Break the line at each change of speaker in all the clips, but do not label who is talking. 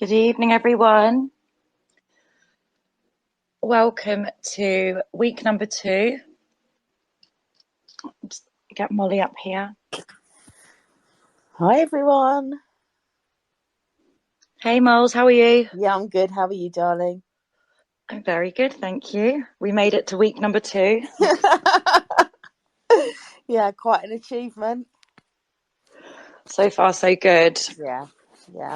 Good evening, everyone. Welcome to week number 2. Just get Molly up here.
Hi, everyone.
Hey, Molls, how are you?
Yeah, I'm good. How are you, darling?
I'm very good, thank you. We made it to week number 2.
Yeah, quite an achievement.
So far, so good.
Yeah.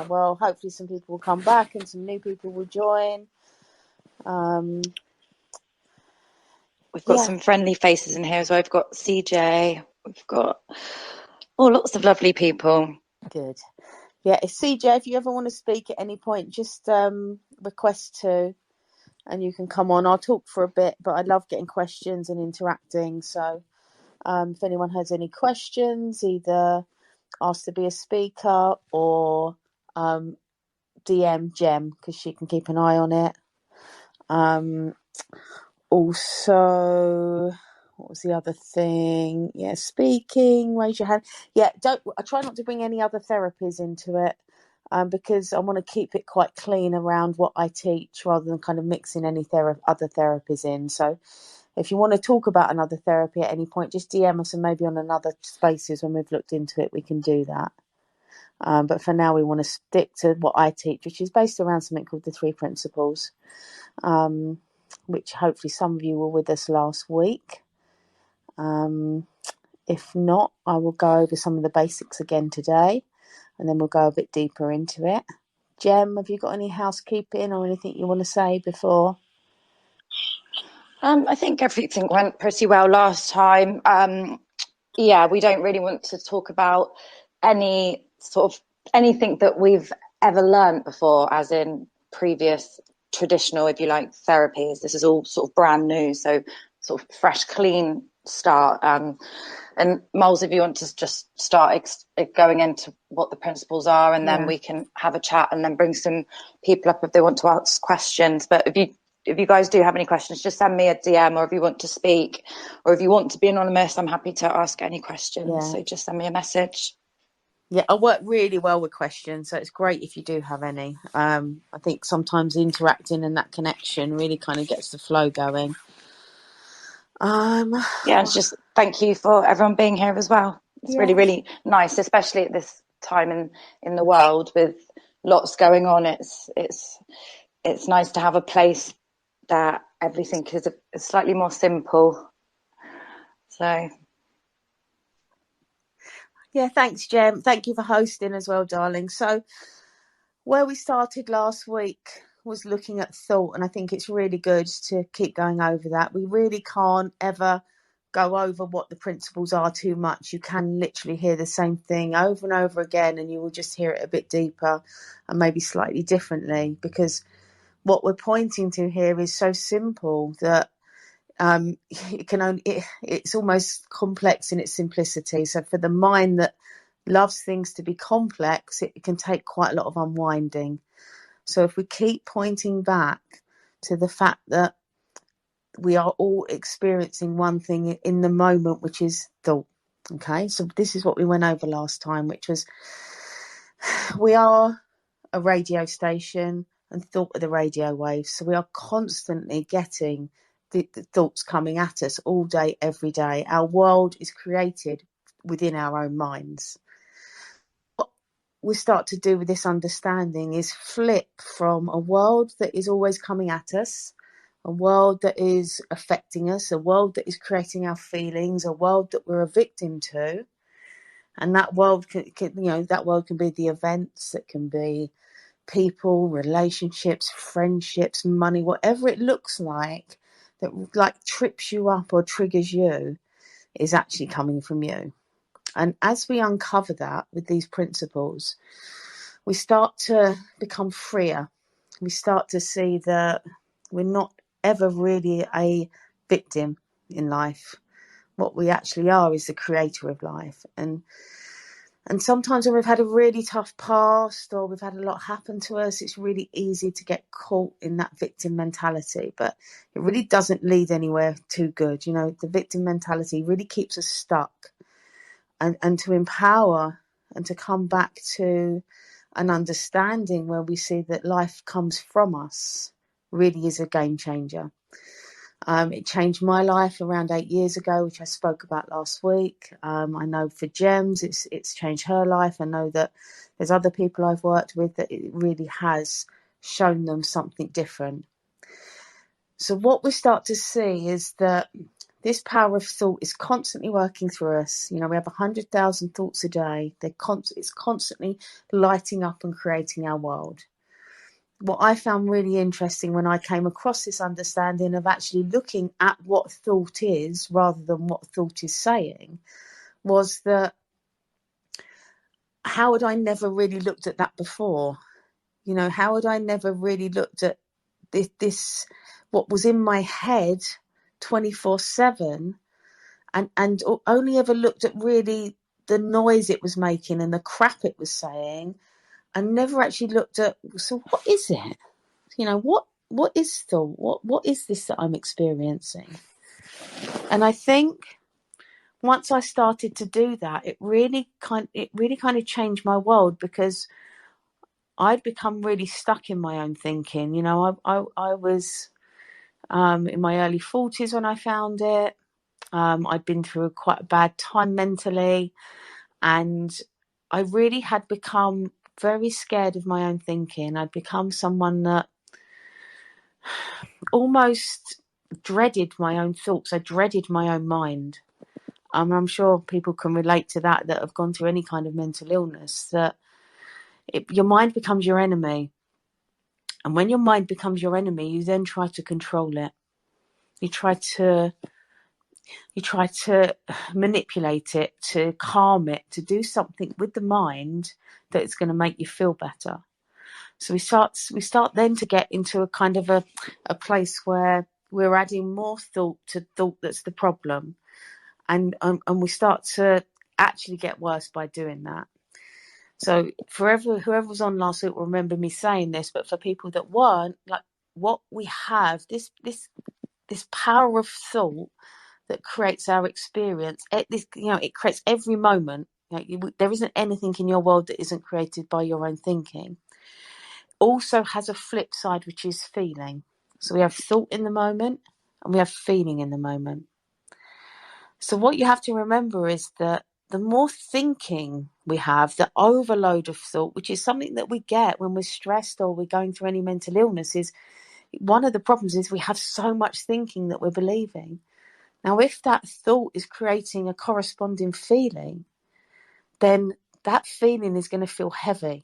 Well, hopefully some people will come back and some new people will join.
We've got
Yeah,
some friendly faces in here as well. We've got CJ. We've got lots of lovely people.
good. Yeah, it's CJ. If you ever want to speak at any point, just request to, and you can come on. I'll talk for a bit, but I love getting questions and interacting. So, if anyone has any questions, either ask to be a speaker or DM Gem because she can keep an eye on it. Also, what was the other thing? Yeah, speaking, raise your hand. Yeah, I try not to bring any other therapies into it, because I want to keep it quite clean around what I teach rather than kind of mixing any other therapies in. So if you want to talk about another therapy at any point, just DM us, and maybe on another spaces when we've looked into it, we can do that. But for now, we want to stick to what I teach, which is based around something called the 3 principles. Which hopefully some of you were with us last week. If not, I will go over some of the basics again today, and then we'll go a bit deeper into it. Jem, have you got any housekeeping or anything you want to say before?
I think everything went pretty well last time. Yeah, we don't really want to talk about any sort of anything that we've ever learned before, as in previous traditional, if you like, therapies. This is all sort of brand new, so sort of fresh, clean start. And Moles, if you want to just start going into what the principles are, and then we can have a chat and then bring some people up if they want to ask questions. But if you guys do have any questions, just send me a DM, or if you want to speak, or if you want to be anonymous, I'm happy to ask any questions.
Yeah.
So just send me a message.
Yeah, I work really well with questions, so it's great if you do have any. I think sometimes interacting and that connection really kind of gets the flow going.
Yeah, it's just thank you for everyone being here as well. It's really, really nice, especially at this time in the world with lots going on. It's nice to have a place that everything is slightly more simple. So
yeah, thanks, Jem. Thank you for hosting as well, darling. So where we started last week was looking at thought, and I think it's really good to keep going over that. We really can't ever go over what the principles are too much. You can literally hear the same thing over and over again, and you will just hear it a bit deeper and maybe slightly differently, because what we're pointing to here is so simple that it's almost complex in its simplicity. So for the mind that loves things to be complex, it can take quite a lot of unwinding. So if we keep pointing back to the fact that we are all experiencing one thing in the moment, which is thought. Okay, so this is what we went over last time, which was we are a radio station, and thought are the radio waves. So we are constantly getting the thoughts coming at us all day, every day. Our world is created within our own minds. What we start to do with this understanding is flip from a world that is always coming at us, a world that is affecting us, a world that is creating our feelings, a world that we're a victim to. And that world that world can be the events, it can be people, relationships, friendships, money, whatever it looks like that like trips you up or triggers you is actually coming from you. And as we uncover that with these principles, we start to become freer. We start to see that we're not ever really a victim in life. What we actually are is the creator of life. And sometimes when we've had a really tough past or we've had a lot happen to us, it's really easy to get caught in that victim mentality. But it really doesn't lead anywhere too good. You know, the victim mentality really keeps us stuck. And to empower and to come back to and understanding where we see that life comes from us really is a game changer. It changed my life around 8 years ago, which I spoke about last week. I know for Gems, it's changed her life. I know that there's other people I've worked with that it really has shown them something different. So what we start to see is that this power of thought is constantly working through us. You know, we have 100,000 thoughts a day. It's constantly lighting up and creating our world. What I found really interesting when I came across this understanding of actually looking at what thought is rather than what thought is saying was that how had I never really looked at that before? You know, how had I never really looked at this what was in my head 24/7 and only ever looked at really the noise it was making and the crap it was saying, and never actually looked at, so what is it? You know, what is thought? What is this that I'm experiencing? And I think once I started to do that, it really kind of changed my world, because I'd become really stuck in my own thinking. You know, I was in my early 40s when I found it. I'd been through quite a bad time mentally, and I really had become very scared of my own thinking. I'd become someone that almost dreaded my own thoughts. I dreaded my own mind. I'm sure people can relate to that have gone through any kind of mental illness, that your mind becomes your enemy. And when your mind becomes your enemy, you then try to control it. You try to manipulate it, to calm it, to do something with the mind that is going to make you feel better. So we start then to get into a kind of a place where we're adding more thought to thought that's the problem, and we start to actually get worse by doing that. So whoever was on last week will remember me saying this, but for people that weren't, like, what we have, this power of thought that creates our experience. It creates every moment. There isn't anything in your world that isn't created by your own thinking. Also has a flip side, which is feeling. So we have thought in the moment and we have feeling in the moment. So what you have to remember is that the more thinking we have, the overload of thought, which is something that we get when we're stressed or we're going through any mental illness, is one of the problems is we have so much thinking that we're believing. Now, if that thought is creating a corresponding feeling, then that feeling is going to feel heavy.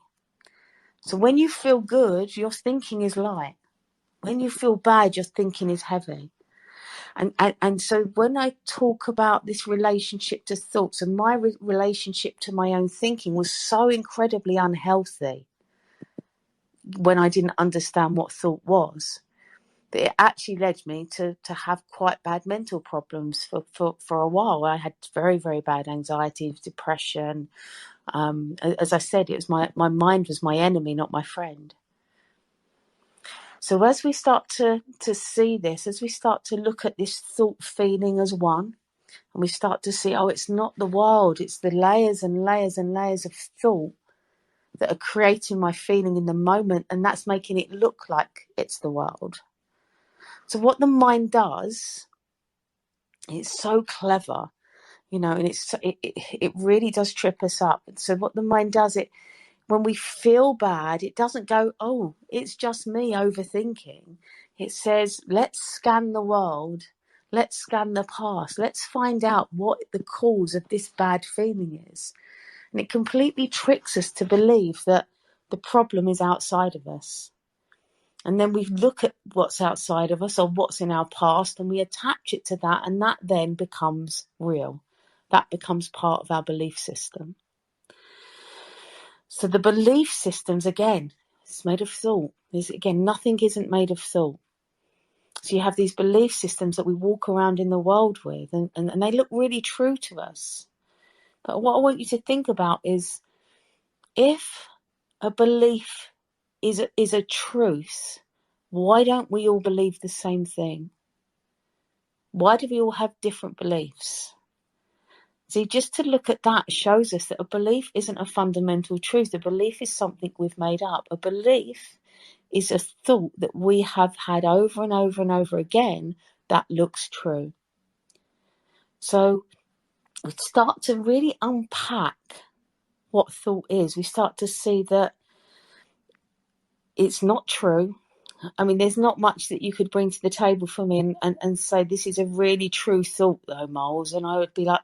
So when you feel good, your thinking is light. When you feel bad, your thinking is heavy. And so when I talk about this relationship to thoughts, and my relationship to my own thinking was so incredibly unhealthy when I didn't understand what thought was, that it actually led me to have quite bad mental problems for a while. I had very, very bad anxiety, depression. As I said, it was my mind was my enemy, not my friend. So as we start to see this, as we start to look at this thought feeling as one, and we start to see, it's not the world, it's the layers and layers and layers of thought that are creating my feeling in the moment, and that's making it look like it's the world. So what the mind does, it's so clever, and it really does trip us up. So what the mind does, when we feel bad, it doesn't go, it's just me overthinking. It says, let's scan the world. Let's scan the past. Let's find out what the cause of this bad feeling is. And it completely tricks us to believe that the problem is outside of us. And then we look at what's outside of us or what's in our past, and we attach it to that, and that then becomes real. That becomes part of our belief system. So the belief systems, again, it's made of thought. Nothing isn't made of thought. So you have these belief systems that we walk around in the world with, and they look really true to us. But what I want you to think about is, if a belief is a truth, why don't we all believe the same thing? Why do we all have different beliefs? See, just to look at that shows us that a belief isn't a fundamental truth. A belief is something we've made up. A belief is a thought that we have had over and over and over again that looks true. So we start to really unpack what thought is. We start to see that it's not true. I mean, there's not much that you could bring to the table for me and say, this is a really true thought though, Molls. And I would be like,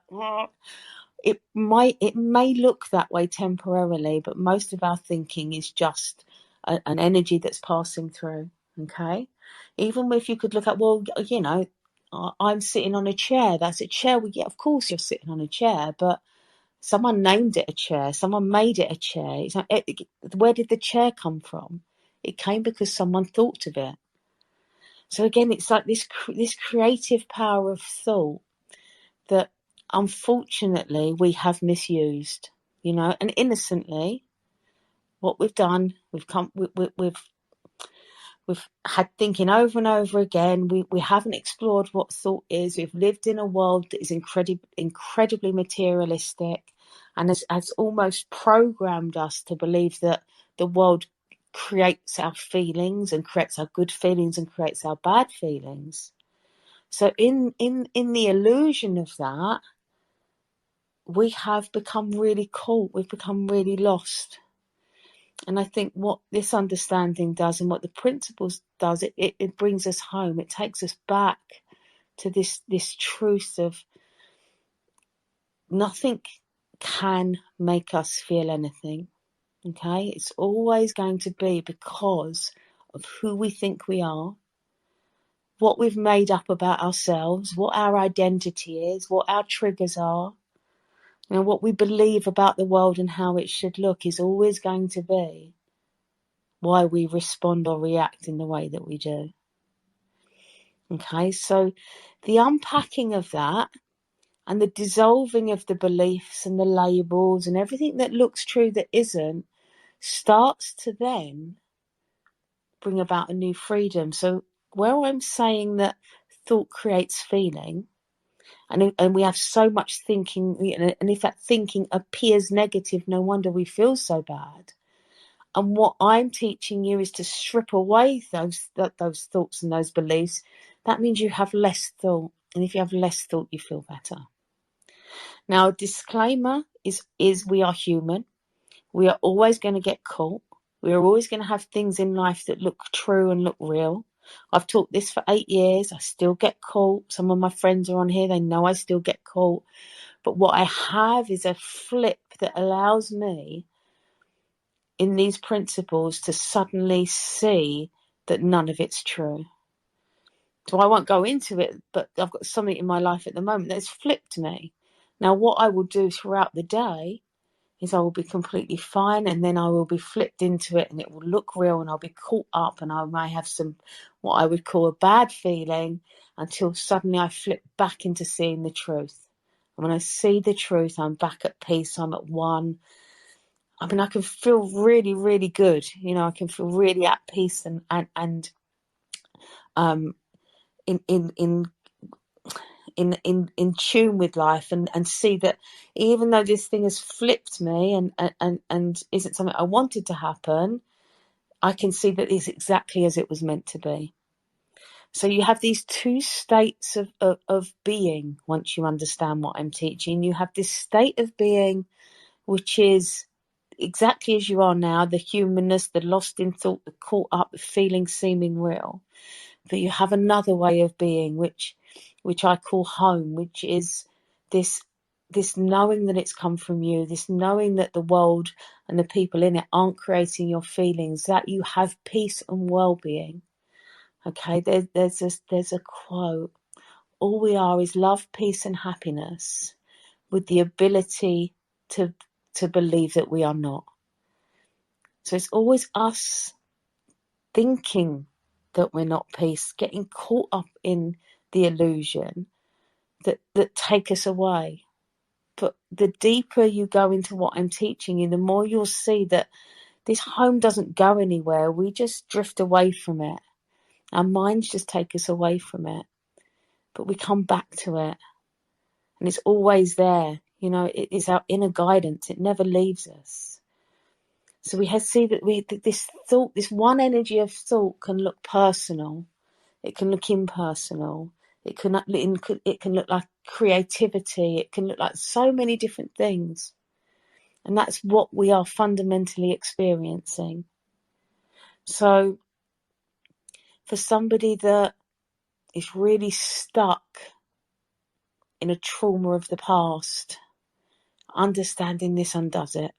it may look that way temporarily, but most of our thinking is just an energy that's passing through. Okay. Even if you could look at, well, you know, I'm sitting on a chair. That's a chair. Well, yeah, of course you're sitting on a chair, but someone named it a chair. Someone made it a chair. It's like, where did the chair come from? It came because someone thought of it. So again, it's like this creative power of thought that unfortunately we have misused, you know, and innocently what we've done, we've had thinking over and over again. We haven't explored what thought is. We've lived in a world that is incredibly materialistic and has almost programmed us to believe that the world creates our feelings and creates our good feelings and creates our bad feelings. So in the illusion of that, we have become really caught. We've become really lost. And I think what this understanding does and what the principles does, it brings us home. It takes us back to this truth of nothing can make us feel anything. Okay? It's always going to be because of who we think we are, what we've made up about ourselves, what our identity is, what our triggers are. You know, what we believe about the world and how it should look is always going to be why we respond or react in the way that we do. Okay, so the unpacking of that and the dissolving of the beliefs and the labels and everything that looks true that isn't starts to then bring about a new freedom. So where I'm saying that thought creates feeling, and we have so much thinking, and if that thinking appears negative, no wonder we feel so bad. And what I'm teaching you is to strip away those thoughts and those beliefs. That means you have less thought. And if you have less thought, you feel better. Now, a disclaimer is we are human. We are always going to get caught. We are always going to have things in life that look true and look real. I've taught this for 8 years. I still get caught. Some of my friends are on here. They know I still get caught. But what I have is a flip that allows me in these principles to suddenly see that none of it's true. So I won't go into it, but I've got something in my life at the moment that's flipped me. Now, what I will do throughout the day is I will be completely fine, and then I will be flipped into it and it will look real and I'll be caught up and I may have some, what I would call a bad feeling, until suddenly I flip back into seeing the truth. And when I see the truth, I'm back at peace, I'm at one. I mean, I can feel really, really good. You know, I can feel really at peace and in tune with life, and see that even though this thing has flipped me and isn't something I wanted to happen, I can see that it's exactly as it was meant to be. So you have these two states of being once you understand what I'm teaching. You have this state of being which is exactly as you are now, the humanness, the lost in thought, the caught up, the feeling seeming real. But you have another way of being, which I call home, which is this knowing that it's come from you, this knowing that the world and the people in it aren't creating your feelings, that you have peace and well-being. Okay, there's a quote: all we are is love, peace and happiness, with the ability to believe that we are not. So it's always us thinking that we're not peace, getting caught up in the illusion that take us away. But the deeper you go into what I'm teaching you, the more you'll see that this home doesn't go anywhere. We just drift away from it. Our minds just take us away from it. But we come back to it. And it's always there. You know, it is our inner guidance. It never leaves us. So we see that this thought, this one energy of thought, can look personal. It can look impersonal. It can look like creativity. It can look like so many different things. And that's what we are fundamentally experiencing. So for somebody that is really stuck in a trauma of the past, understanding this undoes it.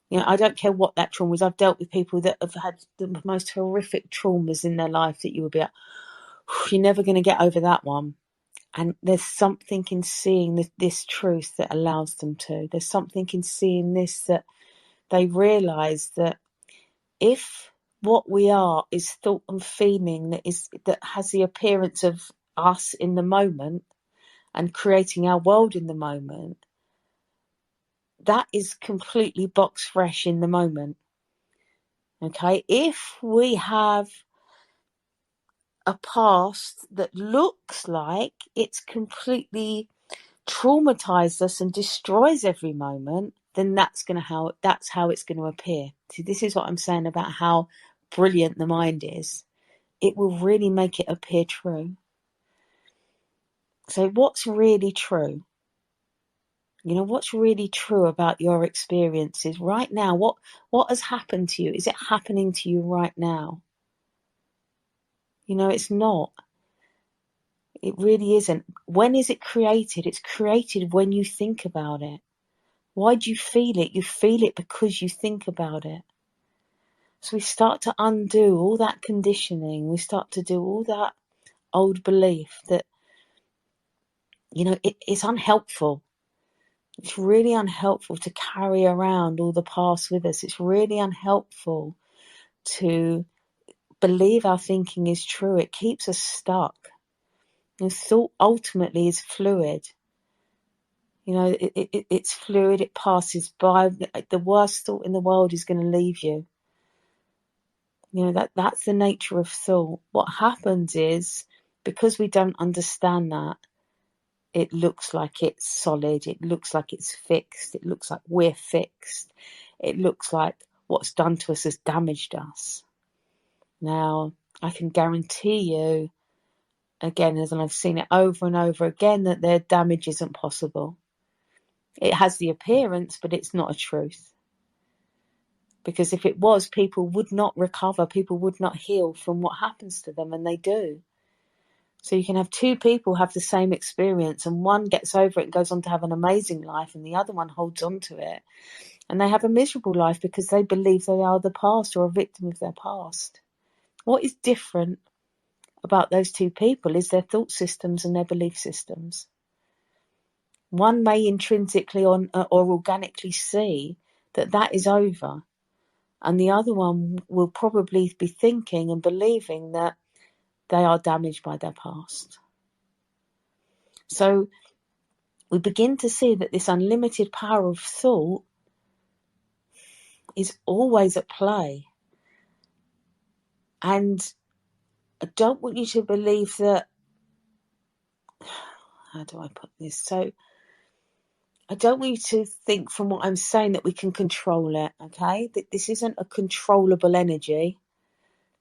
You know, I don't care what that trauma is. I've dealt with people that have had the most horrific traumas in their life that you would be like, you're never going to get over that one. And there's something in seeing this truth that allows them to. There's something in seeing this that they realise that if what we are is thought and feeling that has the appearance of us in the moment and creating our world in the moment, that is completely box fresh in the moment. Okay, if we have a past that looks like it's completely traumatized us and destroys every moment, then that's how it's going to appear. See, this is what I'm saying about how brilliant the mind is. It will really make it appear true. So what's really true? You know, what's really true about your experiences right now? What has happened to you? Is it happening to you right now? You know, it's not. It really isn't. When is it created? It's created when you think about it. Why do you feel it? You feel it because you think about it. So we start to undo all that conditioning. We start to do all that old belief that, you know, it's unhelpful. It's really unhelpful to carry around all the past with us. It's really unhelpful to believe our thinking is true. It keeps us stuck. And thought ultimately is fluid. You know, it's fluid. It passes by. The worst thought in the world is going to leave you. You know, that's the nature of thought. What happens is, because we don't understand that, it looks like it's solid. It looks like it's fixed. It looks like we're fixed. It looks like what's done to us has damaged us. Now, I can guarantee you, again, as I've seen it over and over again, that their damage isn't possible. It has the appearance, but it's not a truth. Because if it was, people would not recover. People would not heal from what happens to them, and they do. So you can have two people have the same experience, and one gets over it and goes on to have an amazing life, and the other one holds on to it. And they have a miserable life because they believe they are the past or a victim of their past. What is different about those two people is their thought systems and their belief systems. One may intrinsically or organically see that is over. And the other one will probably be thinking and believing that they are damaged by their past. So we begin to see that this unlimited power of thought is always at play. And I don't want you to believe that, how do I put this? So I don't want you to think from what I'm saying that we can control it, okay? That this isn't a controllable energy.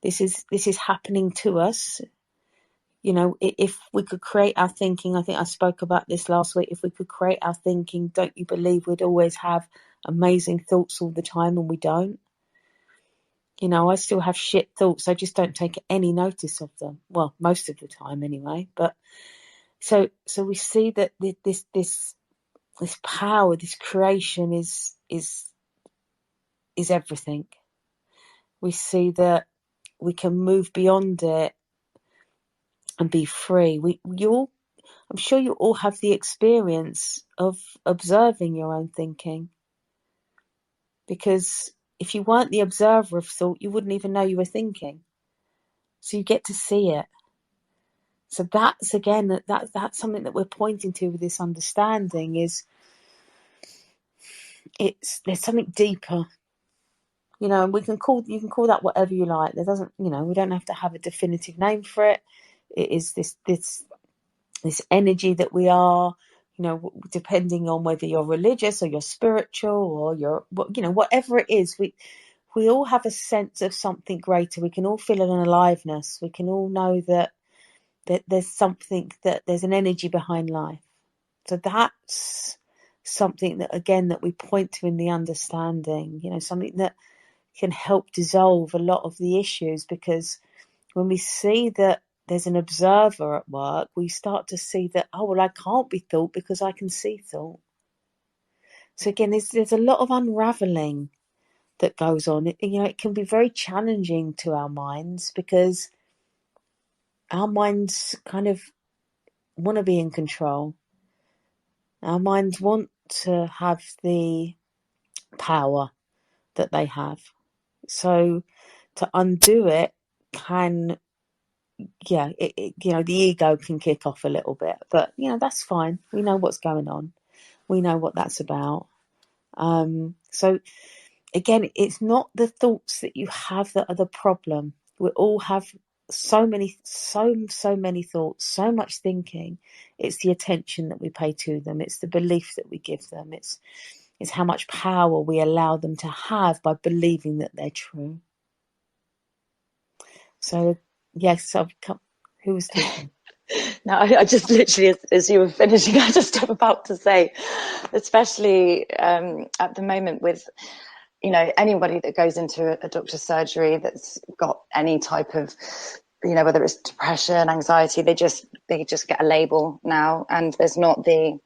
This is happening to us. You know, if we could create our thinking, I think I spoke about this last week, if we could create our thinking, don't you believe we'd always have amazing thoughts all the time, and we don't? You know, I still have shit thoughts. I just don't take any notice of them. Well, most of the time anyway. But so we see that this power, this creation is everything. We see that we can move beyond it and be free. I'm sure you all have the experience of observing your own thinking. Because if you weren't the observer of thought, you wouldn't even know you were thinking. So you get to see it. So that's, again, that's something that we're pointing to with this understanding is there's something deeper. You know, you can call that whatever you like. There doesn't, you know, we don't have to have a definitive name for it. It is this energy that we are. depending on whether you're religious or you're spiritual or whatever it is, we all have a sense of something greater. We can all feel an aliveness. We can all know that there's something, that there's an energy behind life. So that's something that, again, that we point to in the understanding, something that can help dissolve a lot of the issues, because when we see that there's an observer at work, we start to see that, oh, well, I can't be thought because I can see thought. So again, there's a lot of unraveling that goes on. It can be very challenging to our minds, because our minds kind of want to be in control. Our minds want to have the power that they have. So to undo it can, the ego can kick off a little bit, but that's fine. We know what's going on. We know what that's about. So again, it's not the thoughts that you have that are the problem. We all have so many thoughts, so much thinking. It's the attention that we pay to them. It's the belief that we give them. It's how much power we allow them to have by believing that they're true. So, yes, who was talking?
No, I just literally, as you were finishing, I just am about to say, especially at the moment with, anybody that goes into a doctor's surgery that's got any type of, whether it's depression, anxiety, they just get a label now, and there's not the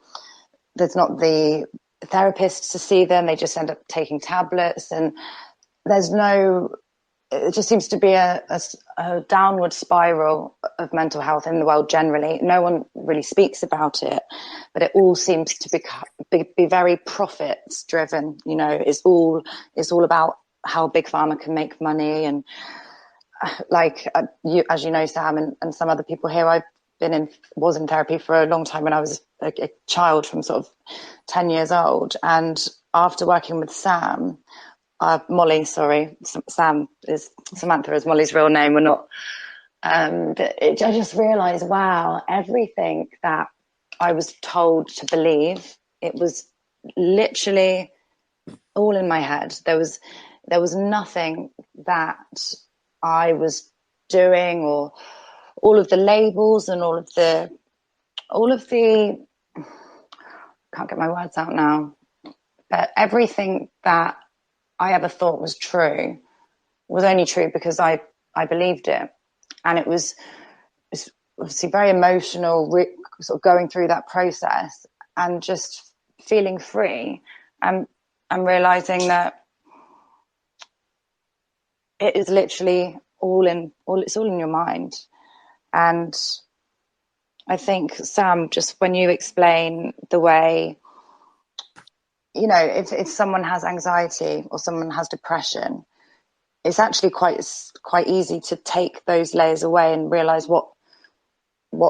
therapist to see them. They just end up taking tablets, and it just seems to be a downward spiral of mental health in the world generally. No one really speaks about it, but it all seems to be very profits driven. It's all about how big pharma can make money. And as you know, Sam, and some other people here, I was in therapy for a long time when I was a child, from sort of 10 years old. And after working with Molly, sorry, Samantha is Molly's real name. We're not. But I just realised, wow, everything that I was told to believe, it was literally all in my head. There was nothing that I was doing, or all of the labels and all of the can't get my words out now, but everything that I ever thought was true was only true because I believed it. And it was obviously very emotional, sort of going through that process and just feeling free, and realizing that it is literally it's all in your mind. And I think, Sam, just when you explain the way, if someone has anxiety or someone has depression, it's actually quite easy to take those layers away and realize what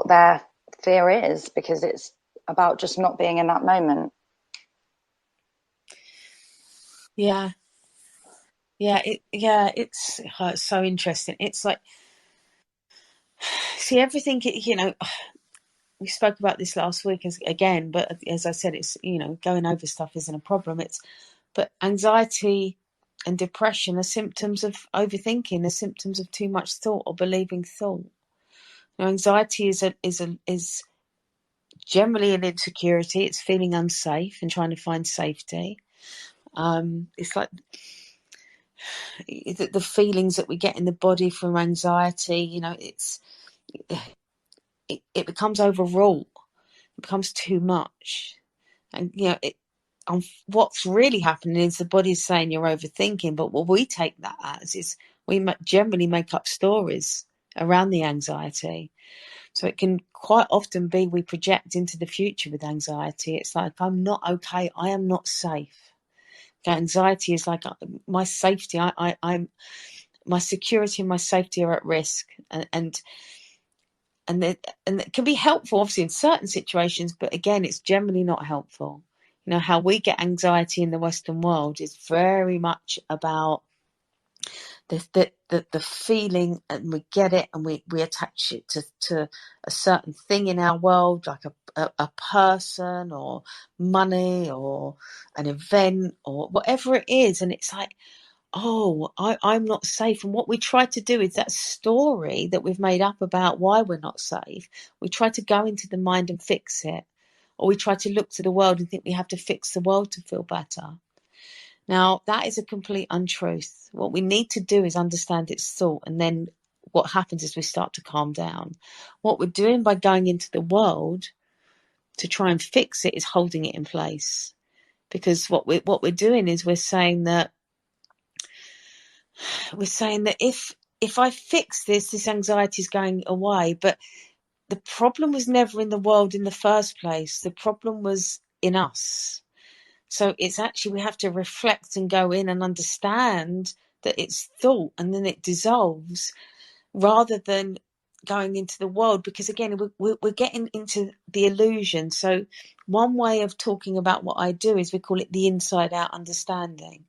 their fear is, because it's about just not being in that moment.
It's so interesting. It's like, see, everything, we spoke about this last week again, but as I said, it's, going over stuff isn't a problem. But anxiety and depression are symptoms of overthinking. They're symptoms of too much thought or believing thought. Anxiety is generally an insecurity. It's feeling unsafe and trying to find safety. It's like the feelings that we get in the body from anxiety. It becomes overwrought. It becomes too much, and what's really happening is the body's saying you're overthinking. But what we take that as is we generally make up stories around the anxiety. So it can quite often be we project into the future with anxiety. It's like, I'm not okay. I am not safe. Anxiety is like my safety. I'm my security and my safety are at risk, and it can be helpful, obviously, in certain situations. But again, it's generally not helpful. How we get anxiety in the Western world is very much about the feeling, and we get it, and we attach it to a certain thing in our world, like a person or money or an event or whatever it is, and it's like, oh, I'm not safe. And what we try to do is that story that we've made up about why we're not safe, we try to go into the mind and fix it. Or we try to look to the world and think we have to fix the world to feel better. Now, that is a complete untruth. What we need to do is understand its thought, and then what happens is we start to calm down. What we're doing by going into the world to try and fix it is holding it in place. Because what we're doing is we're saying that if I fix this anxiety is going away. But the problem was never in the world in the first place. The problem was in us. So it's actually, we have to reflect and go in and understand that it's thought, and then it dissolves, rather than going into the world. Because again, we're getting into the illusion. So one way of talking about what I do is we call it the inside out understanding.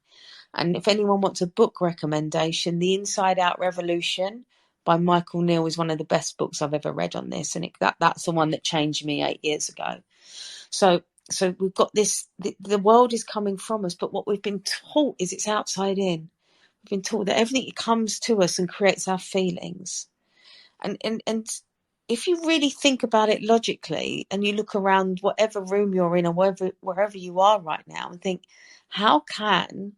And if anyone wants a book recommendation, The Inside Out Revolution by Michael Neal is one of the best books I've ever read on this. And that's the one that changed me 8 years ago. So we've got this, the world is coming from us, but what we've been taught is it's outside in. We've been taught that everything comes to us and creates our feelings. And if you really think about it logically, and you look around whatever room you're in or wherever you are right now, and think, how can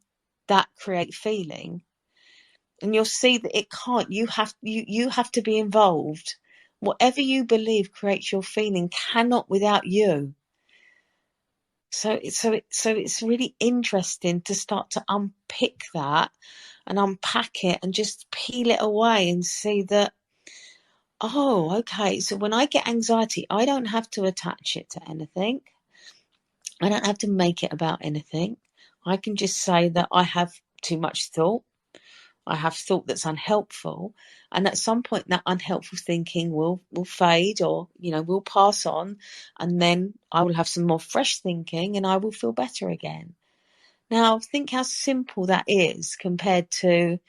that create feeling? And you'll see that it can't. You have to be involved. Whatever you believe creates your feeling cannot without you. So it's really interesting to start to unpick that and unpack it and just peel it away and see that, oh, okay, so when I get anxiety, I don't have to attach it to anything. I don't have to make it about anything. I can just say that I have too much thought. I have thought that's unhelpful, and at some point that unhelpful thinking will fade, or will pass on, and then I will have some more fresh thinking and I will feel better again. Now think how simple that is compared to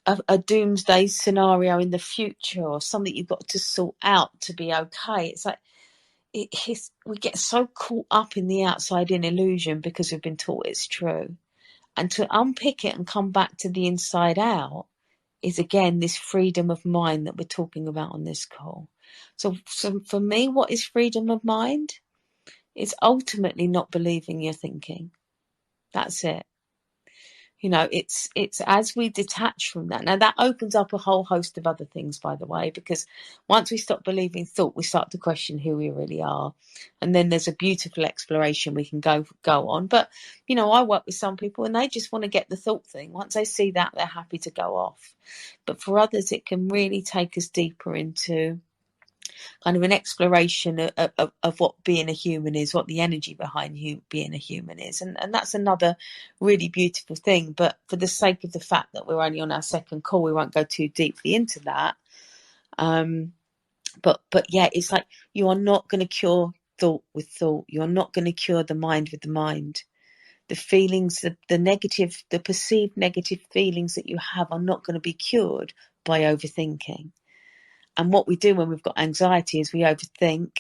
a doomsday scenario in the future, or something you've got to sort out to be okay. It's like we get so caught up in the outside in illusion because we've been taught it's true. And to unpick it and come back to the inside out is, again, this freedom of mind that we're talking about on this call. So for me, what is freedom of mind? It's ultimately not believing you're thinking. That's it. It's as we detach from that. Now, that opens up a whole host of other things, by the way, because once we stop believing thought, we start to question who we really are. And then there's a beautiful exploration we can go on. But, I work with some people and they just want to get the thought thing. Once they see that, they're happy to go off. But for others, it can really take us deeper into kind of an exploration of what being a human is, what the energy behind being a human is. And that's another really beautiful thing. But for the sake of the fact that we're only on our second call, we won't go too deeply into that. But yeah, it's like, you are not going to cure thought with thought. You're not going to cure the mind with the mind. The feelings, the perceived negative feelings that you have are not going to be cured by overthinking. And what we do when we've got anxiety is we overthink,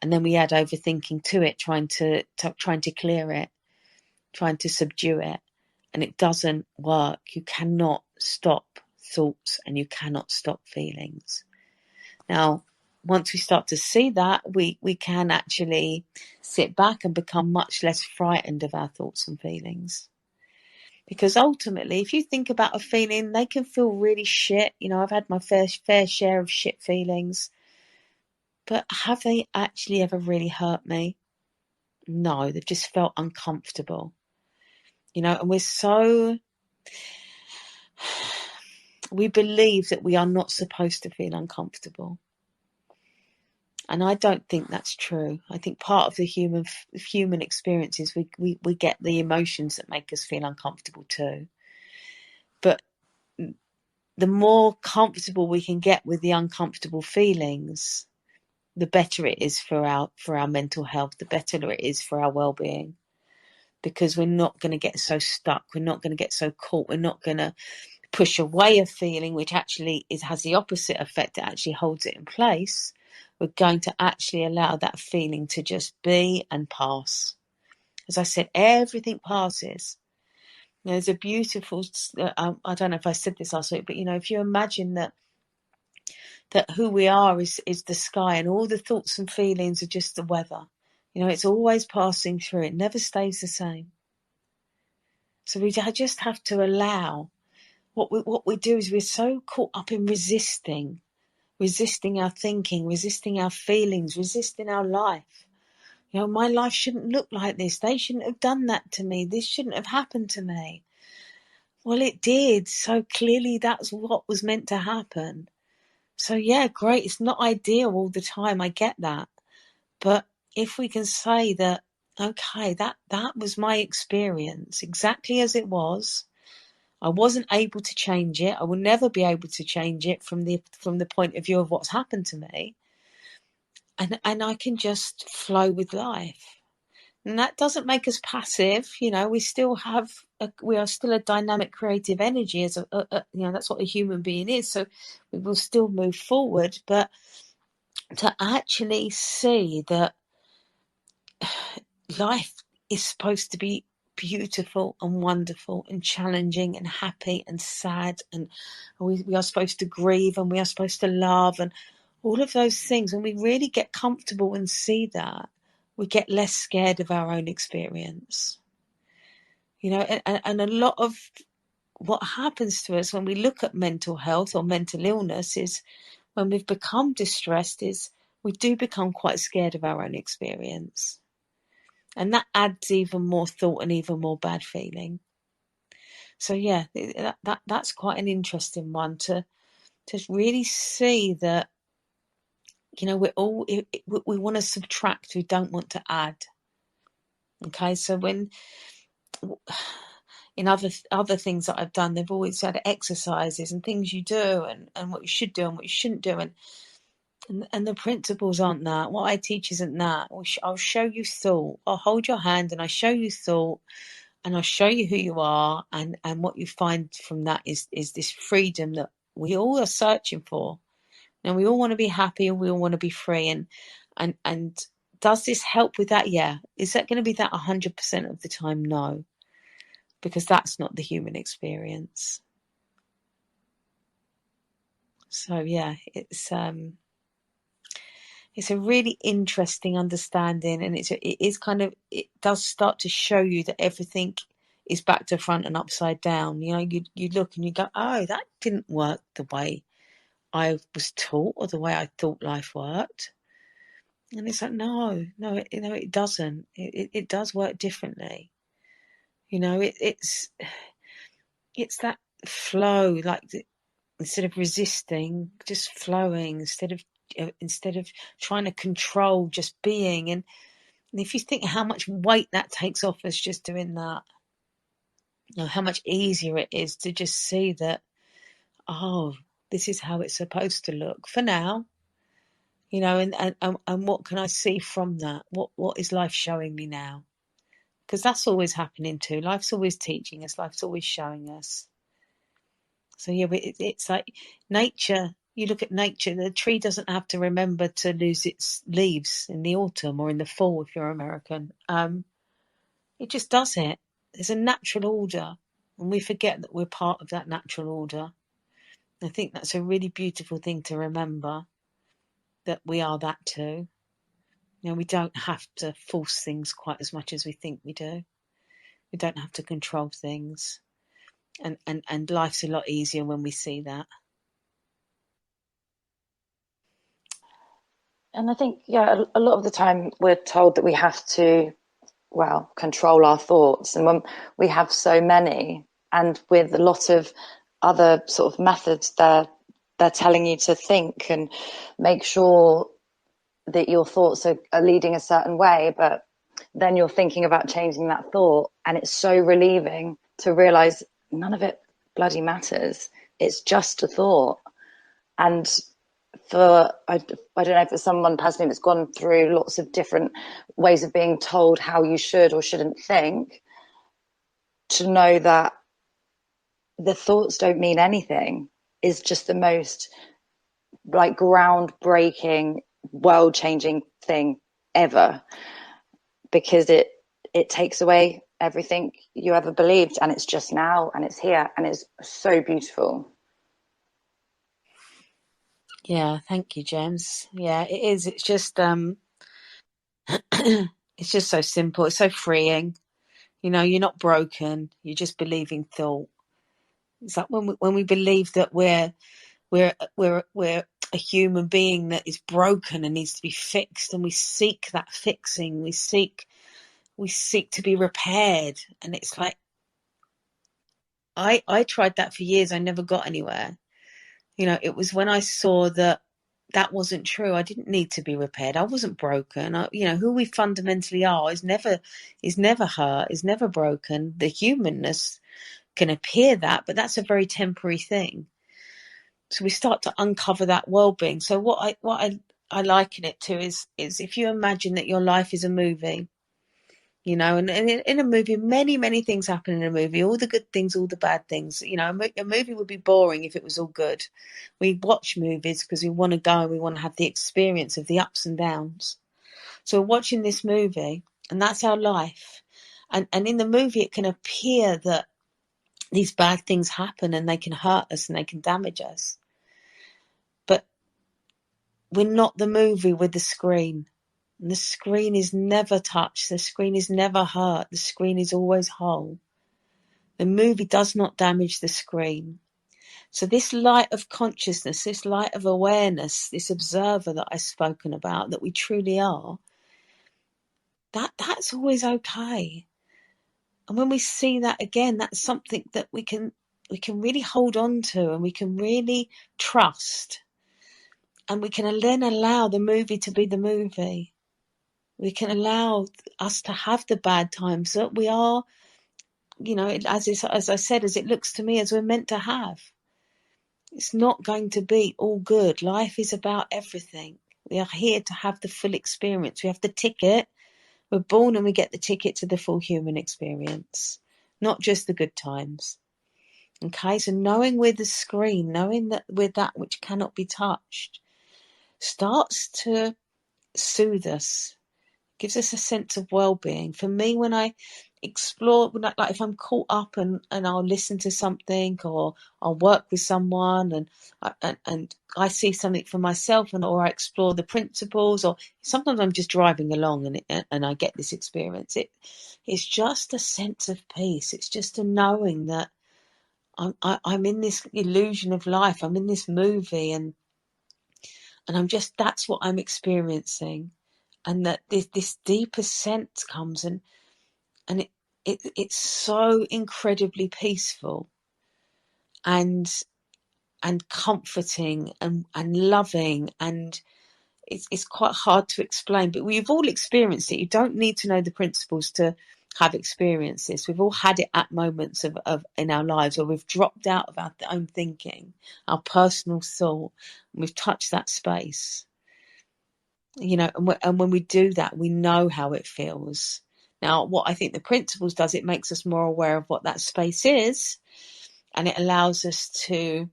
and then we add overthinking to it, trying to clear it, trying to subdue it. And it doesn't work. You cannot stop thoughts and you cannot stop feelings. Now, once we start to see that, we can actually sit back and become much less frightened of our thoughts and feelings. Because ultimately, if you think about a feeling, they can feel really shit. I've had my fair share of shit feelings. But have they actually ever really hurt me? No, they've just felt uncomfortable. And we believe that we are not supposed to feel uncomfortable. And I don't think that's true. I think part of the human experience is we get the emotions that make us feel uncomfortable too. But the more comfortable we can get with the uncomfortable feelings, the better it is for our mental health, the better it is for our well-being. Because we're not going to get so stuck. We're not going to get so caught. We're not going to push away a feeling, which actually has the opposite effect. It actually holds it in place. we're going to actually allow that feeling to just be and pass. As I said, everything passes. There's a beautiful, I don't know if I said this last week, but if you imagine that who we are is the sky, and all the thoughts and feelings are just the weather. It's always passing through. It never stays the same. So we just have to allow. What we do is we're so caught up in resisting our thinking, resisting our feelings, resisting our life. My life shouldn't look like this. They shouldn't have done that to me. This shouldn't have happened to me. Well, it did. So clearly that's what was meant to happen. So yeah, great. It's not ideal all the time. I get that. But if we can say that, okay, that was my experience exactly as it was. I wasn't able to change it. I will never be able to change it from the point of view of what's happened to me. And I can just flow with life. And that doesn't make us passive. We still we are still a dynamic, creative energy. As that's what a human being is. So we will still move forward. But to actually see that life is supposed to be beautiful and wonderful and challenging and happy and sad, and we are supposed to grieve, and we are supposed to love, and all of those things. When we really get comfortable and see that, we get less scared of our own experience. And a lot of what happens to us when we look at mental health or mental illness is, when we've become distressed, is we do become quite scared of our own experience. And that adds even more thought and even more bad feeling. So yeah, that's quite an interesting one to really see that, we're all, we want to subtract, we don't want to add. Okay, so when in other things that I've done, they've always had exercises and things you do, and what you should do and what you shouldn't do, and the principles aren't that. What I teach isn't that. I'll show you thought. I'll hold your hand and I show you thought, and I'll show you who you are, and what you find from that is this freedom that we all are searching for. And we all want to be happy, and we all want to be free. And does this help with that? Yeah. Is that going to be that 100% of the time? No, because that's not the human experience. So yeah, it's a really interesting understanding, and it does start to show you that everything is back to front and upside down. You look and you go, oh, that didn't work the way I was taught or the way I thought life worked. And it's like, no, it doesn't. It does work differently. It's that flow, like instead of resisting, just flowing, instead of trying to control, just being. And if you think how much weight that takes off us just doing that, how much easier it is to just see that, oh, this is how it's supposed to look for now. And what can I see from that? What is life showing me now? Because that's always happening too. Life's always teaching us. Life's always showing us. So yeah, but it's like nature. You look at nature. The tree doesn't have to remember to lose its leaves in the autumn or in the fall if you're American. It just does it. There's a natural order, and we forget that we're part of that natural order. I think that's a really beautiful thing to remember, that we are that too. We don't have to force things quite as much as we think we do. We don't have to control things. And life's a lot easier when we see that.
And I think, yeah, a lot of the time we're told that we have to, control our thoughts. And when we have so many, and with a lot of other sort of methods, they're telling you to think and make sure that your thoughts are leading a certain way, but then you're thinking about changing that thought, and it's so relieving to realize none of it bloody matters. It's just a thought. And I don't know, for someone personally that's gone through lots of different ways of being told how you should or shouldn't think, to know that the thoughts don't mean anything is just the most, like, groundbreaking world changing thing ever, because it takes away everything you ever believed, and it's just now, and it's here, and it's so beautiful.
Yeah, thank you, James. Yeah, it is. It's just it's just so simple. It's so freeing. You know, you're not broken. You're just believing thought. It's like when we believe that we're a human being that is broken and needs to be fixed, and we seek that fixing. We seek to be repaired, and it's like I tried that for years. I never got anywhere. You know, it was when I saw that that wasn't true. I didn't need to be repaired. I wasn't broken. You know, who we fundamentally are is never hurt, is never broken. The humanness can appear that, but that's a very temporary thing. So we start to uncover that well-being. So what I liken it to is if you imagine that your life is a movie, you know, and in a movie, many things happen in a movie, all the good things, all the bad things. You know, a movie would be boring if it was all good. We watch movies because we want to go and we want to have the experience of the ups and downs. So we're watching this movie, and that's our life. And in the movie, it can appear that these bad things happen and they can hurt us and they can damage us. But we're not the movie with the screen. And the screen is never touched. The screen is never hurt. The screen is always whole. The movie does not damage the screen. So this light of consciousness, this light of awareness, this observer that I've spoken about, that we truly are, that's always okay. And when we see that again, that's something that we can really hold on to, and we can really trust. And we can then allow the movie to be the movie. We can allow us to have the bad times that we are, you know, as I said, as it looks to me, as we're meant to have. It's not going to be all good. Life is about everything. We are here to have the full experience. We have the ticket. We're born and we get the ticket to the full human experience, not just the good times. Okay, so knowing we're the screen, knowing that we're that which cannot be touched, starts to soothe us, gives us a sense of well-being. For me, when I explore, like if I'm caught up and I'll listen to something, or I'll work with someone, and I see something for myself, or I explore the principles, or sometimes I'm just driving along and I get this experience. It's just a sense of peace. It's just a knowing that I'm in this illusion of life. I'm in this movie, and that's what I'm experiencing. And that this deeper sense comes, and it's so incredibly peaceful and comforting and loving, and it's quite hard to explain, but we've all experienced it. You don't need to know the principles to have experienced this. We've all had it at moments of in our lives where we've dropped out of our own thinking, our personal thought, and we've touched that space. You know, and when we do that, we know how it feels. Now, what I think the principles does, it makes us more aware of what that space is, and it allows us to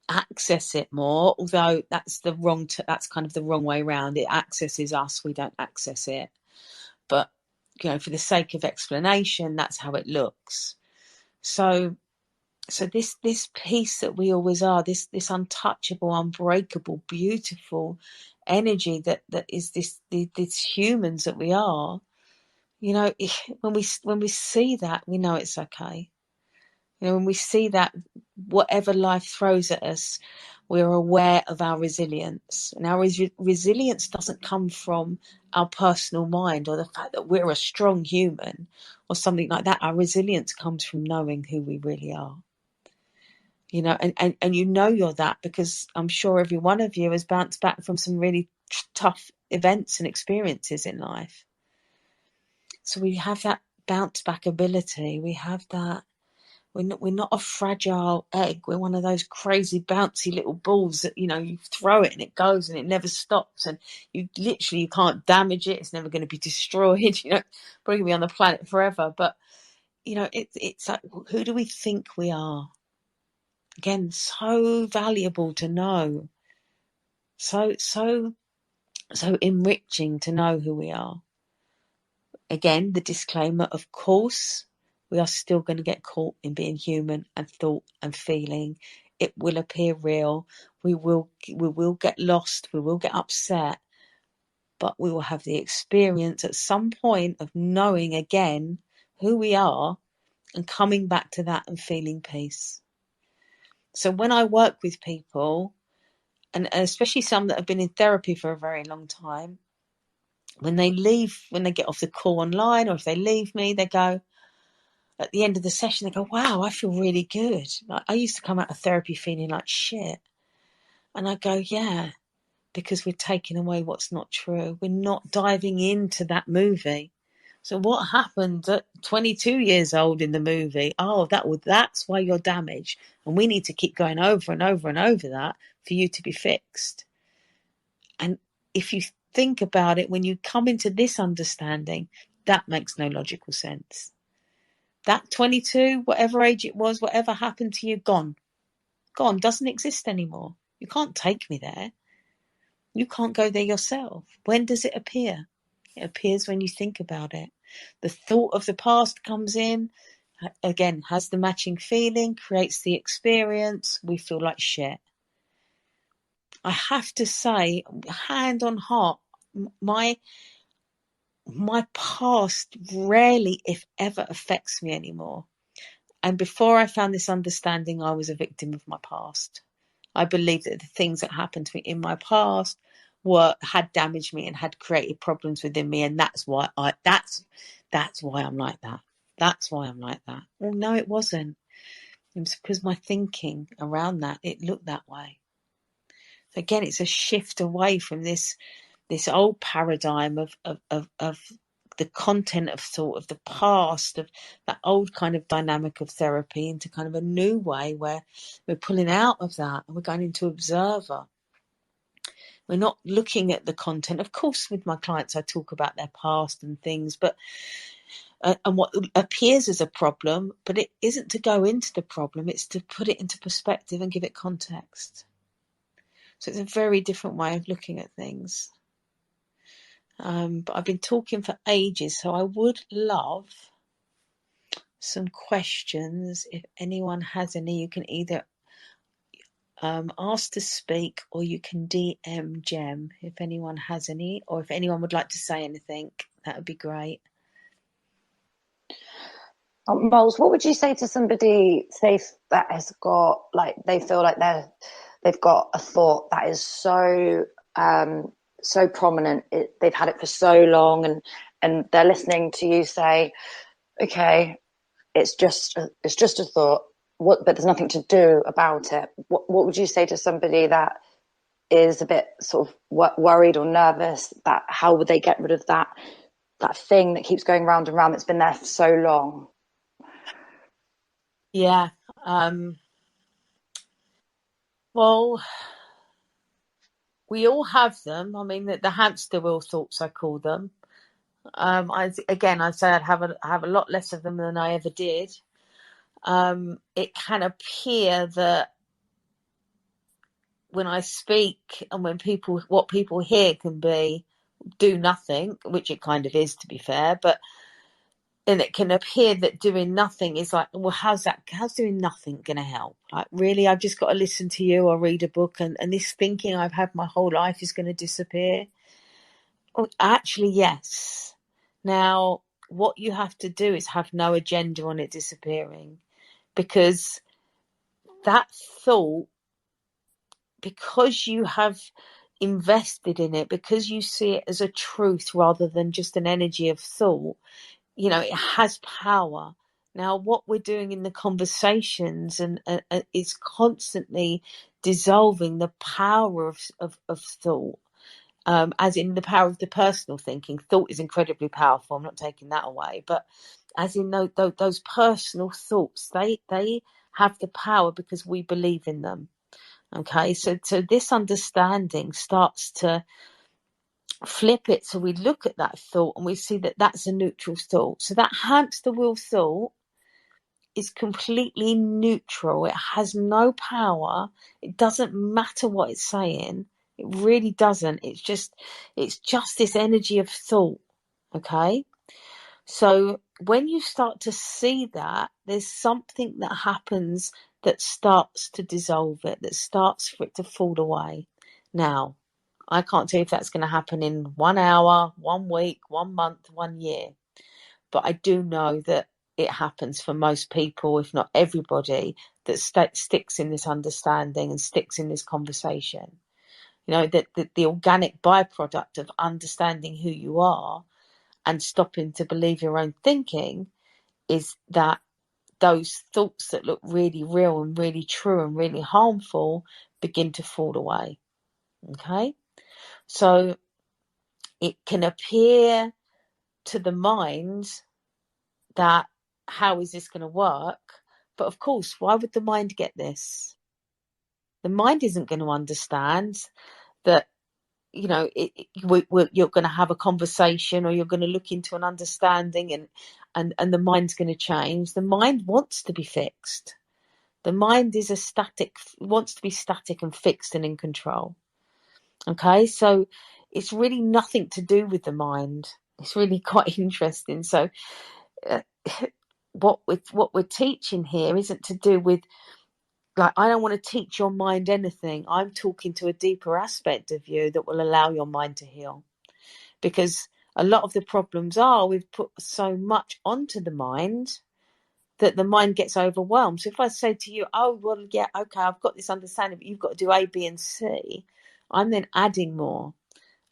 access it more. Although that's that's kind of the wrong way around. It accesses us; we don't access it. But you know, for the sake of explanation, that's how it looks. So this piece that we always are, this untouchable, unbreakable, beautiful energy that is this humans that we are. You know, when we see that, we know it's okay. You know, when we see that, whatever life throws at us, we're aware of our resilience. And our resilience doesn't come from our personal mind or the fact that we're a strong human or something like that. Our resilience comes from knowing who we really are. You know, and you know you're that because I'm sure every one of you has bounced back from some really tough events and experiences in life. So we have that bounce back ability. We have that. We're not a fragile egg. We're one of those crazy bouncy little balls that, you know, you throw it and it goes and it never stops, and you can't damage it. It's never going to be destroyed. You know, probably going to be on the planet forever. But you know, it's like, who do we think we are? Again, so valuable to know. So So enriching to know who we are. Again, the disclaimer, of course, we are still going to get caught in being human and thought and feeling. It will appear real. We will get lost. We will get upset. But we will have the experience at some point of knowing again who we are and coming back to that and feeling peace. So when I work with people, and especially some that have been in therapy for a very long time, when they get off the call online, or if they leave me, they go, at the end of the session, they go, wow, I feel really good. Like, I used to come out of therapy feeling like shit. And I go, yeah, because we're taking away what's not true. We're not diving into that movie. So what happened at 22 years old in the movie? Oh, that's why you're damaged. And we need to keep going over and over and over that for you to be fixed. And if you think about it, when you come into this understanding, that makes no logical sense. That 22, whatever age it was, whatever happened to you, gone, doesn't exist anymore. You can't take me there. You can't go there yourself. When does it appear? It appears when you think about it. The thought of the past comes in, again, has the matching feeling, creates the experience. We feel like shit. I have to say, hand on heart, my past rarely, if ever, affects me anymore. And before I found this understanding, I was a victim of my past. I believed that the things that happened to me in my past had damaged me and had created problems within me, and that's why that's why I'm like that. That's why I'm like that. Well, no, it wasn't. It was because my thinking around that, it looked that way. So again, it's a shift away from this old paradigm of the content of thought of the past, of that old kind of dynamic of therapy, into kind of a new way where we're pulling out of that and we're going into observer. We're not looking at the content. Of course, with my clients, I talk about their past and things, but and what appears as a problem, but it isn't to go into the problem. It's to put it into perspective and give it context. So it's a very different way of looking at things. But I've been talking for ages, so I would love some questions. If anyone has any, you can either ask to speak, or you can DM Gem if anyone has any, or if anyone would like to say anything, that would be great.
Molls, what would you say to somebody, say, that has got, like, they feel like they've got a thought that is so so prominent, they've had it for so long, and they're listening to you say, okay, it's just a thought, but there's nothing to do about it. What would you say to somebody that is a bit sort of worried or nervous, that how would they get rid of that thing that keeps going round and round, that's been there for so long?
Yeah. Well, we all have them. I mean, the hamster wheel thoughts, I call them. I'd say I'd have a lot less of them than I ever did. It can appear that when I speak and what people hear can be do nothing, which it kind of is, to be fair, and it can appear that doing nothing is like, well, how's doing nothing going to help? Like, really, I've just got to listen to you or read a book, and this thinking I've had my whole life is going to disappear? Well, actually, yes. Now, what you have to do is have no agenda on it disappearing, because that thought, because you have invested in it, because you see it as a truth rather than just an energy of thought, it has power. Now, what we're doing in the conversations and is constantly dissolving the power of thought, as in the power of the personal thinking. Thought is incredibly powerful. I'm not taking that away, but as in those personal thoughts, they have the power because we believe in them. Okay, so this understanding starts to flip it, so we look at that thought and we see that that's a neutral thought. So that hamster wheel thought is completely neutral. It has no power. It doesn't matter what it's saying. It really doesn't. It's just this energy of thought. Okay. So when you start to see that, there's something that happens that starts to dissolve it, that starts for it to fall away. Now, I can't tell you if that's going to happen in 1 hour, 1 week, 1 month, 1 year. But I do know that it happens for most people, if not everybody, that sticks in this understanding and sticks in this conversation. That the organic byproduct of understanding who you are and stopping to believe your own thinking is that those thoughts that look really real and really true and really harmful begin to fall away. Okay? So it can appear to the mind that how is this going to work? But of course, why would the mind get this? The mind isn't going to understand that, you're going to have a conversation, or you're going to look into an understanding, and the mind's going to change. The mind wants to be fixed. The mind is wants to be static and fixed and in control. Okay, so it's really nothing to do with the mind. It's really quite interesting. So what we're teaching here isn't to do with, like, I don't want to teach your mind anything. I'm talking to a deeper aspect of you that will allow your mind to heal. Because a lot of the problems are we've put so much onto the mind that the mind gets overwhelmed. So if I say to you, oh, well, yeah, okay, I've got this understanding, but you've got to do A, B, and C, I'm then adding more.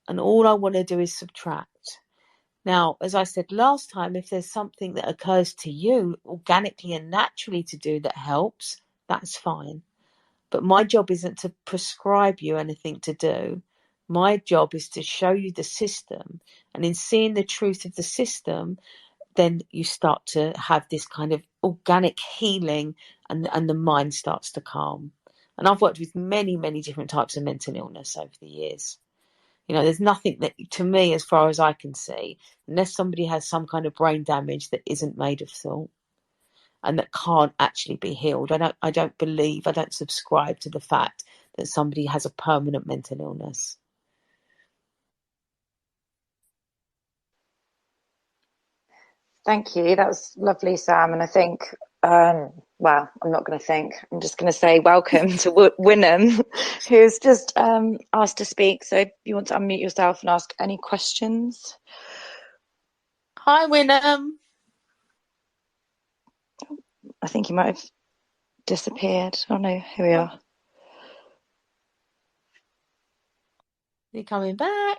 And all I want to do is subtract. Now, as I said last time, if there's something that occurs to you organically and naturally to do that helps, that's fine. But my job isn't to prescribe you anything to do. My job is to show you the system. And in seeing the truth of the system, then you start to have this kind of organic healing, and the mind starts to calm. And I've worked with many, many different types of mental illness over the years. There's nothing that, to me, as far as I can see, unless somebody has some kind of brain damage that isn't made of thought and that can't actually be healed. I don't subscribe to the fact that somebody has a permanent mental illness.
Thank you. That was lovely, Sam. And I think, well, I'm not going to think. I'm just going to say welcome to Wynnum, who's just asked to speak. So if you want to unmute yourself and ask any questions.
Hi, Wynnum.
I think he might have disappeared. Oh, no, here we are.
You're coming back.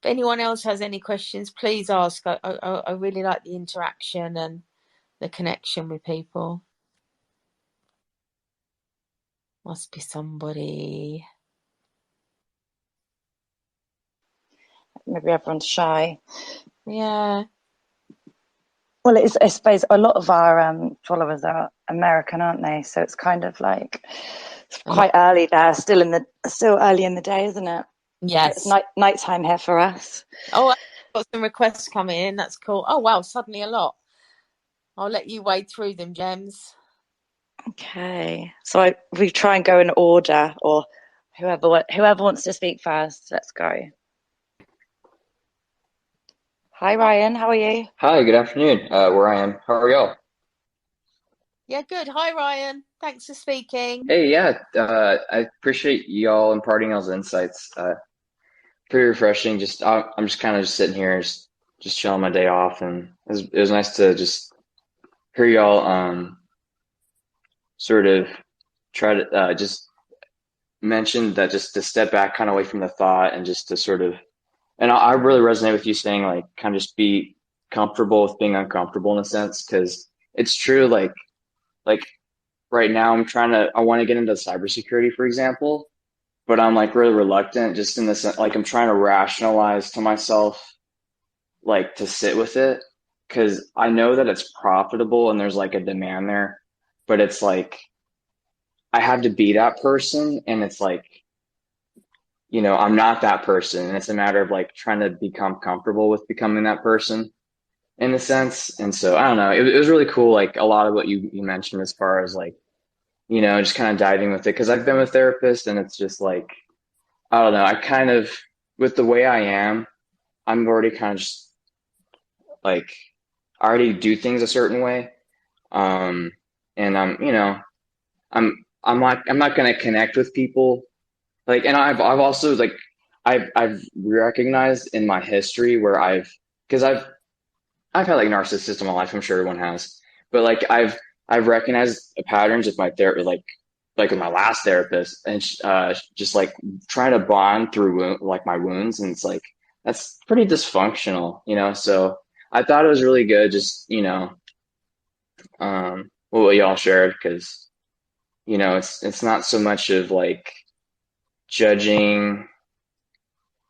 If anyone else has any questions, please ask. I really like the interaction and the connection with people. Must be somebody.
Maybe everyone's shy.
Yeah.
Well, I suppose a lot of our followers are American, aren't they? So it's kind of like it's quite early there, still early in the day, isn't it?
Yes.
It's nighttime here for us.
Oh, I've got some requests coming in. That's cool. Oh, wow, suddenly a lot. I'll let you wade through them, Gems.
Okay, so we try and go in order, or whoever wants to speak first. Let's go. Hi, Ryan. How are you?
Hi, good afternoon. Where I am. How are y'all?
Yeah, good. Hi, Ryan. Thanks for speaking.
Hey, yeah, I appreciate y'all imparting y'all's insights. Pretty refreshing. I'm just kind of just sitting here, just chilling my day off, and it was nice to just hear y'all sort of try to just mention that, just to step back kind of away from the thought, and just to sort of, and I really resonate with you saying, like, kind of just be comfortable with being uncomfortable in a sense, because it's true. Like right now I want to get into cybersecurity, for example, but I'm like really reluctant, just in this, like, I'm trying to rationalize to myself, like, to sit with it, because I know that it's profitable and there's like a demand there, but it's like I have to be that person, and it's like, I'm not that person, and it's a matter of like trying to become comfortable with becoming that person in a sense. And so I don't know, it was really cool, like a lot of what you mentioned as far as like just kind of diving with it because I've been with therapists and it's just like, I don't know, I kind of, with the way I am, I'm already kind of just like, I already do things a certain way. Um, and I'm not going to connect with people like, and I've also like, I've recognized in my history where because I've had like narcissists in my life. I'm sure everyone has, but like I've recognized patterns with my therapist, like with my last therapist, and just like trying to bond through like my wounds, and it's like that's pretty dysfunctional. So I thought it was really good, just what y'all shared, because it's not so much of like judging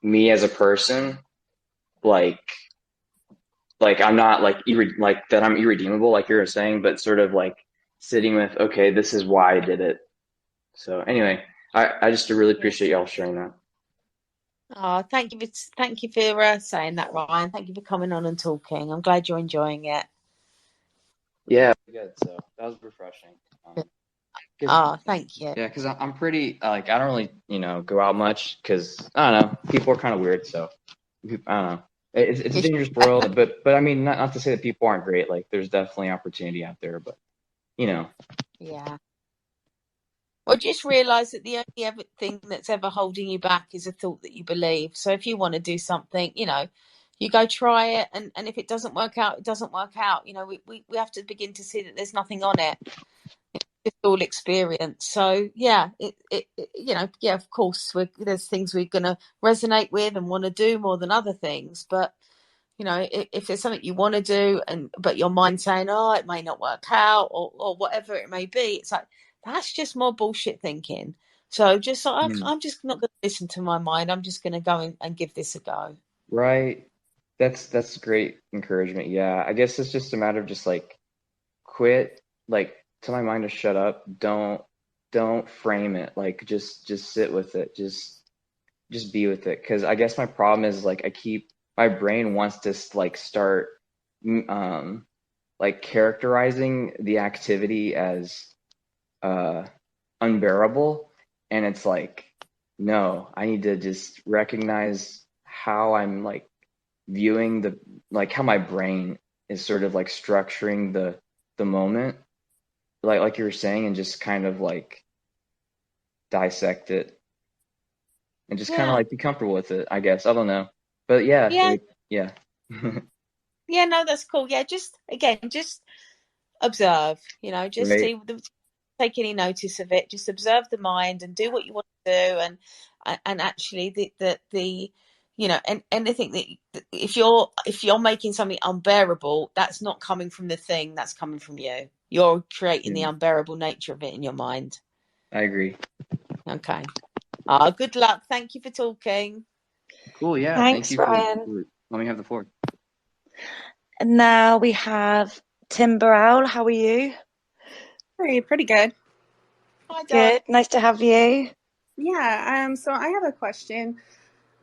me as a person, like I'm not like like that I'm irredeemable, like you were saying, but sort of like sitting with, okay, this is why I did it. So anyway, I just really
Yeah.
appreciate y'all sharing that.
Oh, thank you for saying that, Ryan. Thank you for coming on and talking. I'm glad you're enjoying it.
Yeah, good. So that was refreshing. Because
Oh, thank you.
yeah, because I'm pretty like I don't really go out much because I don't know, people are kind of weird. So I don't know. It's a dangerous world, but I mean, not to say that people aren't great. Like there's definitely opportunity out there, but you know,
Yeah. Well, just realise that the only thing that's ever holding you back is a thought that you believe. So if you want to do something, you go try it, and if it doesn't work out, it doesn't work out. We have to begin to see that there's nothing on it. It's all experience. So yeah, yeah, of course, there's things we're going to resonate with and want to do more than other things. But if there's something you want to do, but your mind's saying, oh, it may not work out, or whatever it may be, it's like that's just more bullshit thinking. So just like,
Hmm.
I'm just not going to listen to my mind. I'm just going to go and give this a go.
Right. That's great encouragement. Yeah, I guess it's just a matter of just like quit, like tell my mind to shut up. Don't frame it. Like just sit with it. Just be with it. Because I guess my problem is like my brain wants to like start um like characterizing the activity as uh unbearable, and it's like no, I need to just recognize how I'm like viewing like how my brain is sort of like structuring the moment, like you were saying, and just kind of like dissect it and just kind of
Yeah,
like be comfortable with it, I guess. I don't know. But yeah,
yeah,
like yeah.
yeah. No, that's cool. Yeah, just observe. Just
Right.
see, take any notice of it. Just observe the mind and do what you want to do, and actually the and anything that if you're making something unbearable, that's not coming from the thing, that's coming from you. You're creating the
Yeah,
unbearable nature of it in your mind.
I agree.
Okay. Good luck. Thank you for talking.
Cool. Yeah. Thank
Thanks,
you for
Ryan.
letting me have the floor.
And now we have Timber Owl. How are you?
Hey, pretty good.
Hi, darling.
Good. Nice to have you.
Yeah, so I have a question.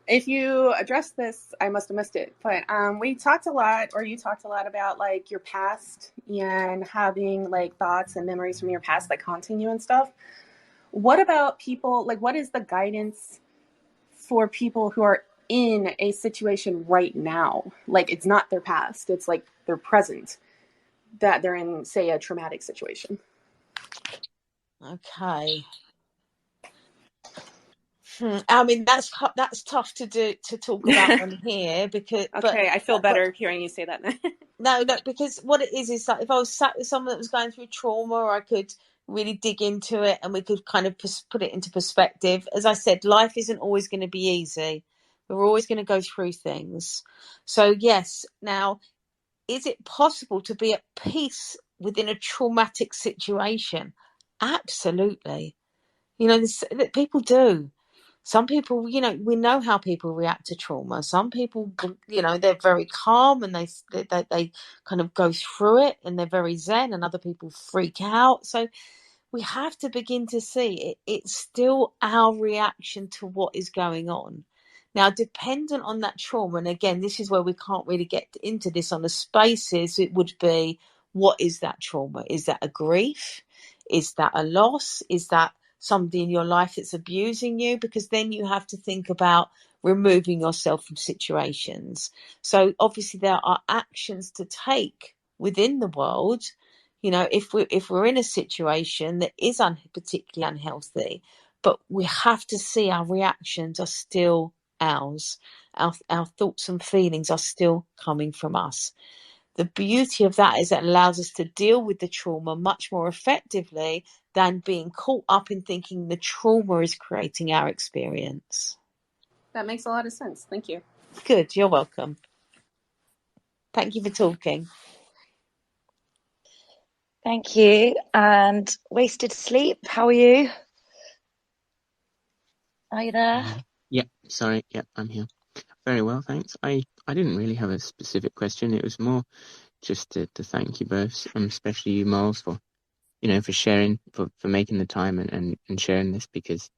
If you addressed this, I must have missed it. But we talked a lot, or you talked a lot about like your past and having like thoughts and memories from your past like haunting you and stuff. What about people, like what is the guidance for people who are in a situation right now? Like it's not their past, it's like their present, that they're in, say, a traumatic situation.
Okay. I mean, that's tough to talk about on here because,
Okay, I feel
but
better hearing you say that.
no, because what it is that if I was sat with someone that was going through trauma, I could really dig into it and we could kind of put it into perspective. As I said, life isn't always going to be easy. We're always going to go through things. So yes, now, is it possible to be at peace within a traumatic situation? Absolutely. People do. Some people, we know how people react to trauma. Some people, they're very calm and they kind of go through it and they're very zen, and other people freak out. So we have to begin to see it. It's still our reaction to what is going on. Now, dependent on that trauma, and again, this is where we can't really get into this on a spaces, it would be, what is that trauma? Is that a grief? Is that a loss? Is that somebody in your life that's abusing you? Because then you have to think about removing yourself from situations. So obviously there are actions to take within the world. You know, if we're in a situation that is particularly unhealthy, but we have to see our reactions are still ours. Our thoughts and feelings are still coming from us. The beauty of that is it allows us to deal with the trauma much more effectively than being caught up in thinking the trauma is creating our experience.
That makes a lot of sense. Thank you.
Good, you're welcome. Thank you for talking.
Thank you. And Wasted Sleep, how are you? Are you there?
Yeah, sorry. Yeah, I'm here. Very well, thanks. I didn't really have a specific question. It was more just to thank you both, especially you, Molls, for for sharing, for making the time and sharing this, because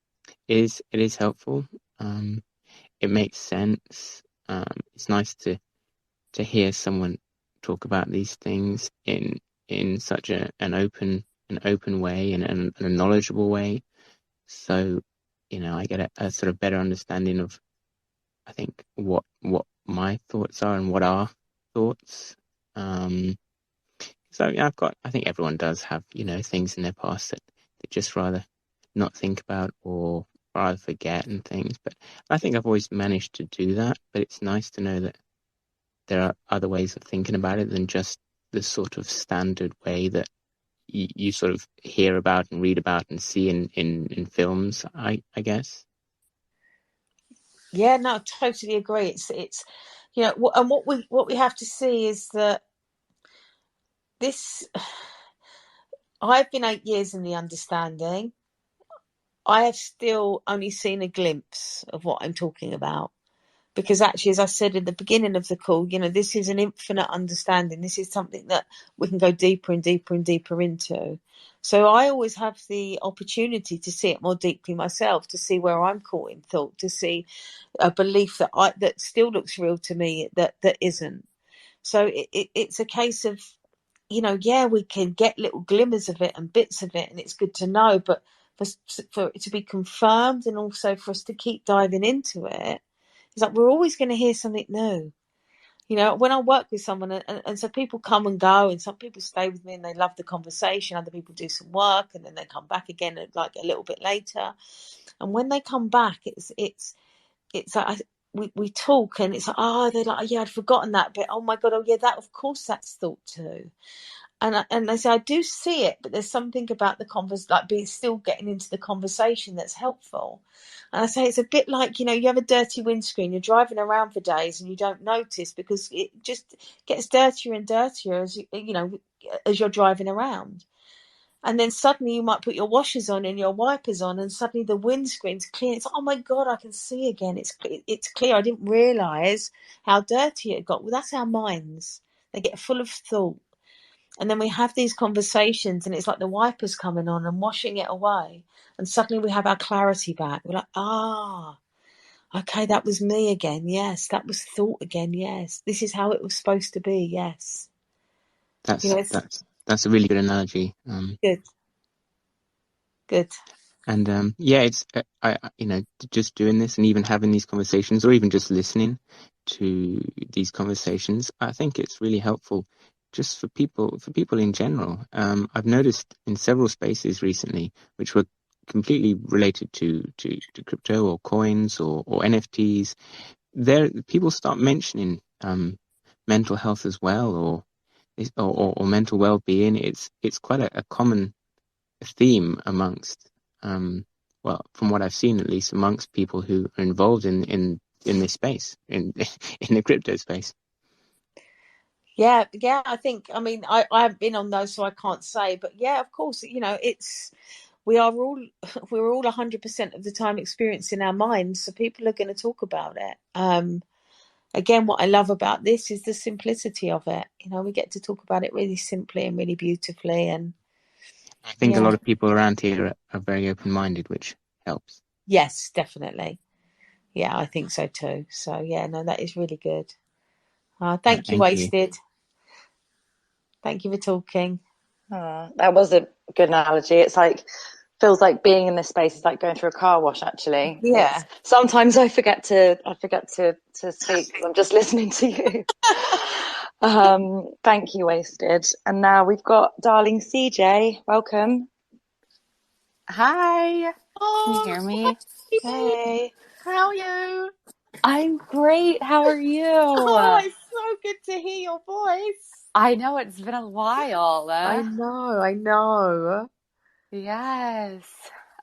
it is helpful. It makes sense. It's nice to hear someone talk about these things in such an open way and a knowledgeable way. So, I get a sort of better understanding of, I think, what my thoughts are and what our thoughts. So yeah, I think everyone does have, things in their past that they just rather not think about or rather forget and things. But I think I've always managed to do that. But it's nice to know that there are other ways of thinking about it than just the sort of standard way that you sort of hear about and read about and see in films, I guess.
Yeah, no, totally agree. It's and what we have to see is that this. I've been 8 years in the understanding. I have still only seen a glimpse of what I'm talking about. Because actually, as I said in the beginning of the call, this is an infinite understanding. This is something that we can go deeper and deeper and deeper into. So I always have the opportunity to see it more deeply myself, to see where I'm caught in thought, to see a belief that still looks real to me that isn't. So it's a case of, we can get little glimmers of it and bits of it, and it's good to know. But for it to be confirmed, and also for us to keep diving into it, it's like we're always going to hear something new. When I work with someone, and so people come and go, and some people stay with me and they love the conversation. Other people do some work and then they come back again like a little bit later. And when they come back, it's like we talk, and it's like, they're like, yeah, I'd forgotten that bit. Oh my God, oh yeah, that, of course, that's thought too. And I say, I do see it, but there's something about the still getting into the conversation that's helpful. And I say, it's a bit like, you have a dirty windscreen, you're driving around for days and you don't notice because it just gets dirtier and dirtier as you're driving around. And then suddenly you might put your washers on and your wipers on, and suddenly the windscreen's clear. It's like, oh my God, I can see again. It's clear. I didn't realise how dirty it got. Well, that's our minds. They get full of thought. And then we have these conversations, and it's like the wipers coming on and washing it away. And suddenly we have our clarity back. We're like, okay, that was me again. Yes, that was thought again. Yes, this is how it was supposed to be. Yes.
That's a really good analogy.
Good.
And it's just doing this and even having these conversations, or even just listening to these conversations, I think it's really helpful just for people in general. I've noticed in several spaces recently, which were completely related to crypto or coins or NFTs, there people start mentioning mental health as well, or mental well-being. It's quite a common theme amongst from what I've seen, at least, amongst people who are involved in this space, in the crypto space.
Yeah, I think, I haven't been on those, so I can't say, but yeah, of course, we're all 100% of the time experiencing our minds, so people are going to talk about it. Again, what I love about this is the simplicity of it. We get to talk about it really simply and really beautifully. And
I think a lot of people around here are very open-minded, which helps.
Yes, definitely. Yeah, I think so too. So yeah, no, that is really good. Thank you, Wasted. Thank you for talking.
That was a good analogy. It's like feels like being in this space is like going through a car wash. Actually,
Yeah.
it's sometimes I forget to speak because I'm just listening to you. Thank you, Wasted. And now we've got darling CJ. Welcome.
Hi, can you
Oh,
hear me?
Hey.
how are you?
I'm great. How are
Oh,
you?
it's so good to hear your voice.
I know it's been a while.
I know.
Yes.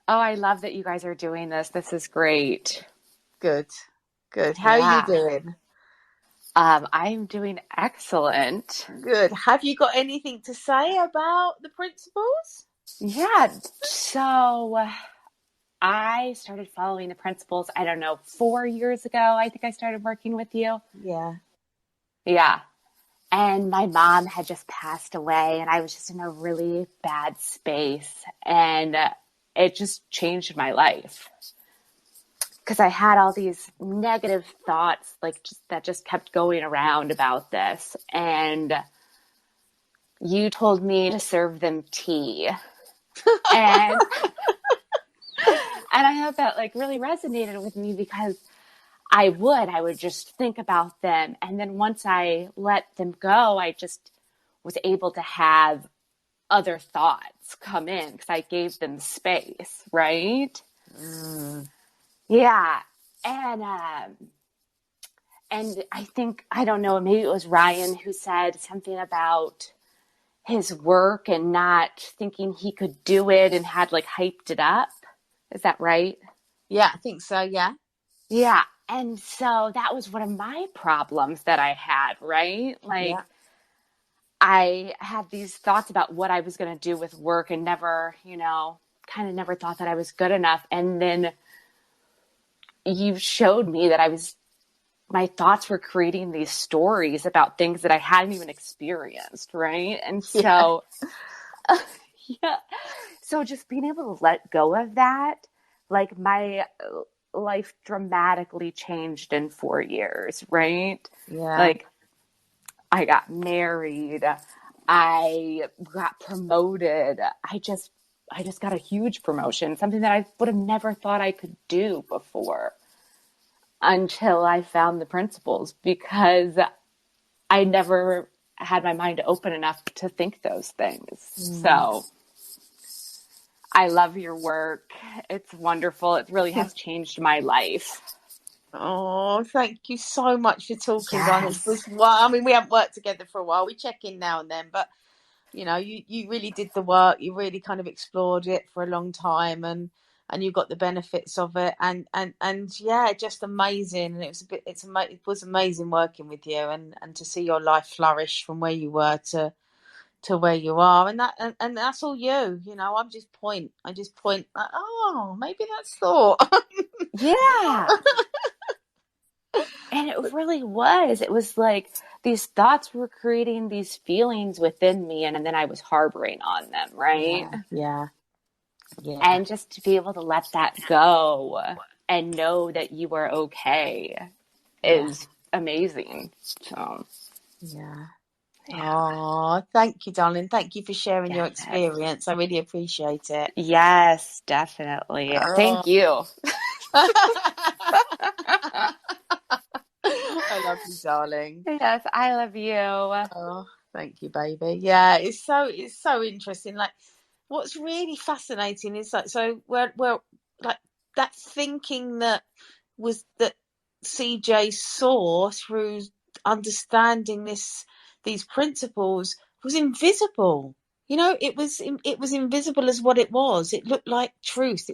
Oh, I love that you guys are doing this. This is great.
Good. How are you
Yeah.
doing?
I'm doing excellent.
Good. Have you got anything to say about the principles?
Yeah. So I started following the principles, I don't know, 4 years ago. I think I started working with you.
Yeah.
Yeah. And my mom had just passed away, and I was just in a really bad space. And it just changed my life because I had all these negative thoughts, like that just kept going around about this. And you told me to serve them tea. And I hope that like really resonated with me because I would just think about them. And then once I let them go, I just was able to have other thoughts come in because I gave them space, right?
Mm.
Yeah. And I think, I don't know, maybe it was Ryan who said something about his work and not thinking he could do it and had like hyped it up. Is that right?
Yeah, I think so. Yeah.
Yeah. And so that was one of my problems that I had, right? Like,
Yeah.
I had these thoughts about what I was going to do with work and never, kind of never thought that I was good enough. And then you showed me that my thoughts were creating these stories about things that I hadn't even experienced, right? And
Yeah.
so, yeah. So just being able to let go of that, like my life dramatically changed in 4 years, right?
Yeah.
Like I got married, I got promoted. I just got a huge promotion, something that I would have never thought I could do before until I found the principles because I never had my mind open enough to think those things. So I love your work. It's wonderful. It really has changed my life.
Oh, thank you so much for talking, Don. It
Yes.
was, well, I mean, we haven't worked together for a while. We check in now and then, but you really did the work. You really kind of explored it for a long time, and you got the benefits of it, and yeah, just amazing. And it was amazing working with you, and to see your life flourish from where you were to where you are, and that's all you. I just point. Like, oh, maybe that's thought.
Yeah. And it really was. It was like these thoughts were creating these feelings within me, and then I was harboring on them, right?
Yeah.
And just to be able to let that go and know that you are okay is amazing. So,
Yeah.
yeah.
Oh, thank you, darling. Thank you for sharing your
Yes.
experience. I really appreciate it.
Yes, definitely. Thank you.
I love you, darling.
Yes, I love you.
Oh, thank you, baby. Yeah, it's so interesting. Like, what's really fascinating is like, so we're like that thinking that CJ saw through understanding these principles was invisible. It was invisible as what it was. It looked like truth.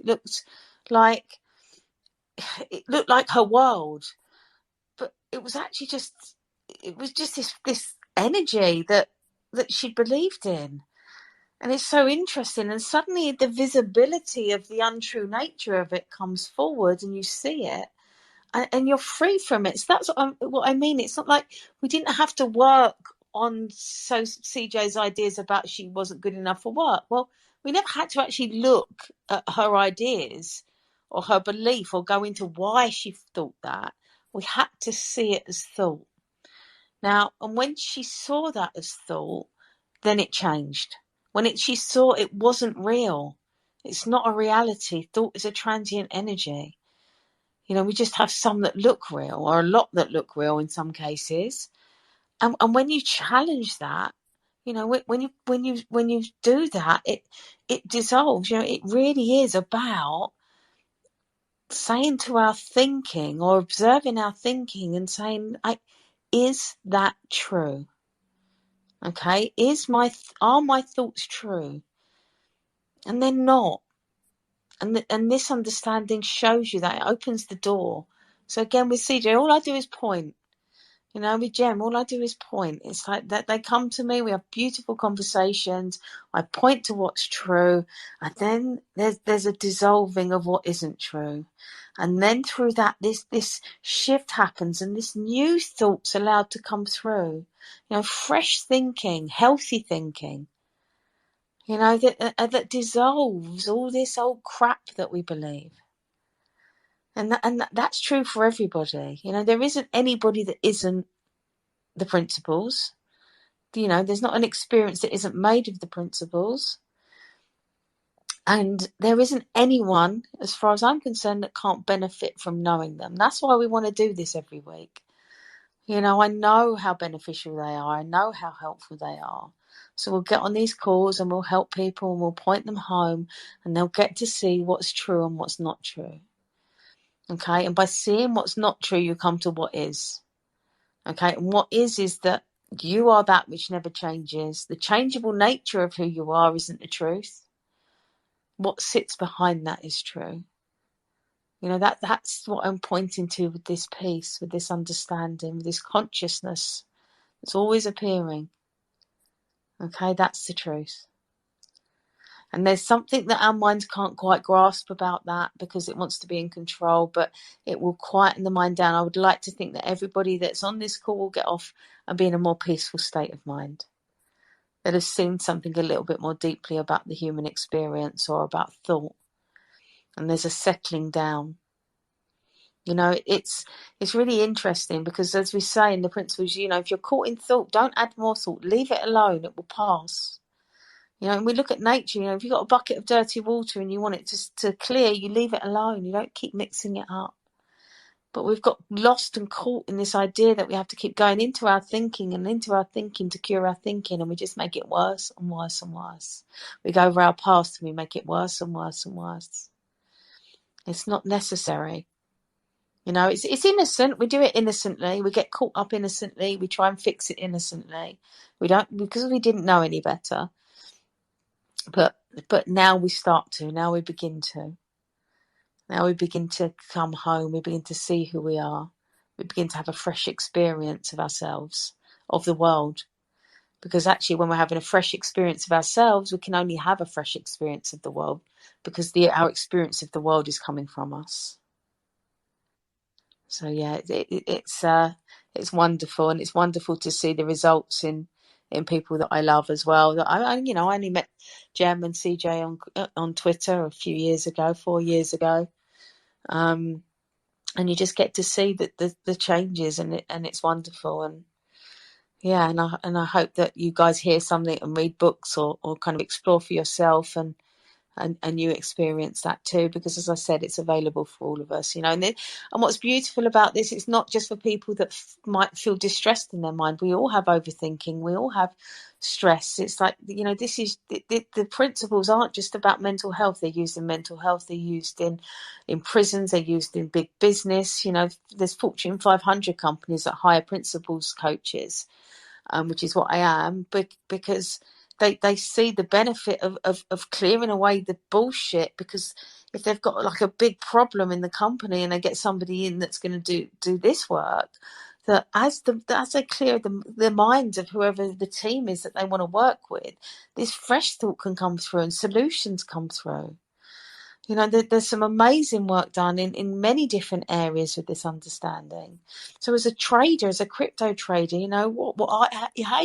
Like it looked like her world, but it was just this energy that she believed in. And it's so interesting. And suddenly the visibility of the untrue nature of it comes forward and you see it and you're free from it. So that's what I mean. It's not like we didn't have to work on CJ's ideas about she wasn't good enough for work. Well, we never had to actually look at her ideas or her belief or go into why she thought that. We had to see it as thought. Now, and when she saw that as thought, then it changed. when she saw it wasn't real. It's not a reality. Thought is a transient energy. We just have some that look real, or a lot that look real in some cases. And when you challenge that, when you do that, it dissolves. It really is about saying to our thinking, or observing our thinking, and saying, is that true? Okay, are my thoughts true? And they're not. And this understanding shows you that, it opens the door. So again, with CJ, all I do is point. With Gem, all I do is point. It's like that they come to me, we have beautiful conversations, I point to what's true, and then there's a dissolving of what isn't true. And then through that, this shift happens, and this new thought's allowed to come through. Fresh thinking, healthy thinking, that dissolves all this old crap that we believe. And that's true for everybody. There isn't anybody that isn't the principles. There's not an experience that isn't made of the principles. And there isn't anyone, as far as I'm concerned, that can't benefit from knowing them. That's why we want to do this every week. I know how beneficial they are. I know how helpful they are. So we'll get on these calls and we'll help people and we'll point them home, and they'll get to see what's true and what's not true. Okay, and by seeing what's not true, you come to what is. Okay, and what is that you are that which never changes. The changeable nature of who you are isn't the truth. What sits behind that is true. That's what I'm pointing to with this peace, with this understanding, with this consciousness. It's always appearing. Okay, that's the truth. And there's something that our minds can't quite grasp about that, because it wants to be in control, but it will quieten the mind down. I would like to think that everybody that's on this call will get off and be in a more peaceful state of mind, that has seen something a little bit more deeply about the human experience or about thought. And there's a settling down. It's really interesting, because as we say in the principles, if you're caught in thought, don't add more thought. Leave it alone. It will pass. And we look at nature, if you've got a bucket of dirty water and you want it to clear, you leave it alone. You don't keep mixing it up. But we've got lost and caught in this idea that we have to keep going into our thinking to cure our thinking, and we just make it worse and worse and worse. We go over our past and we make it worse and worse and worse. It's not necessary. It's innocent. We do it innocently. We get caught up innocently. We try and fix it innocently. We don't, because we didn't know any better. But now we start to. Now we begin to. Now we begin to come home. We begin to see who we are. We begin to have a fresh experience of ourselves, of the world. Because actually, when we're having a fresh experience of ourselves, we can only have a fresh experience of the world, because our experience of the world is coming from us. So yeah, it's wonderful, and it's wonderful to see the results in people that I love as well. That I only met Gem and CJ on Twitter a few years ago, 4 years ago, and you just get to see the changes, and it's wonderful. And yeah, and I hope that you guys hear something and read books or kind of explore for yourself, and you experience that too, because as I said, it's available for all of us, and what's beautiful about this, it's not just for people that might feel distressed in their mind. We all have overthinking, we all have stress. It's like, this is the principles aren't just about mental health. They're used in mental health, they're used in prisons, they're used in big business. There's Fortune 500 companies that hire principles coaches, which is what I am, because they see the benefit of clearing away the bullshit. Because if they've got like a big problem in the company and they get somebody in that's going to do this work, that as they clear the minds of whoever the team is that they want to work with, this fresh thought can come through and solutions come through. There's some amazing work done in many different areas with this understanding. So as a trader, as a crypto trader, how are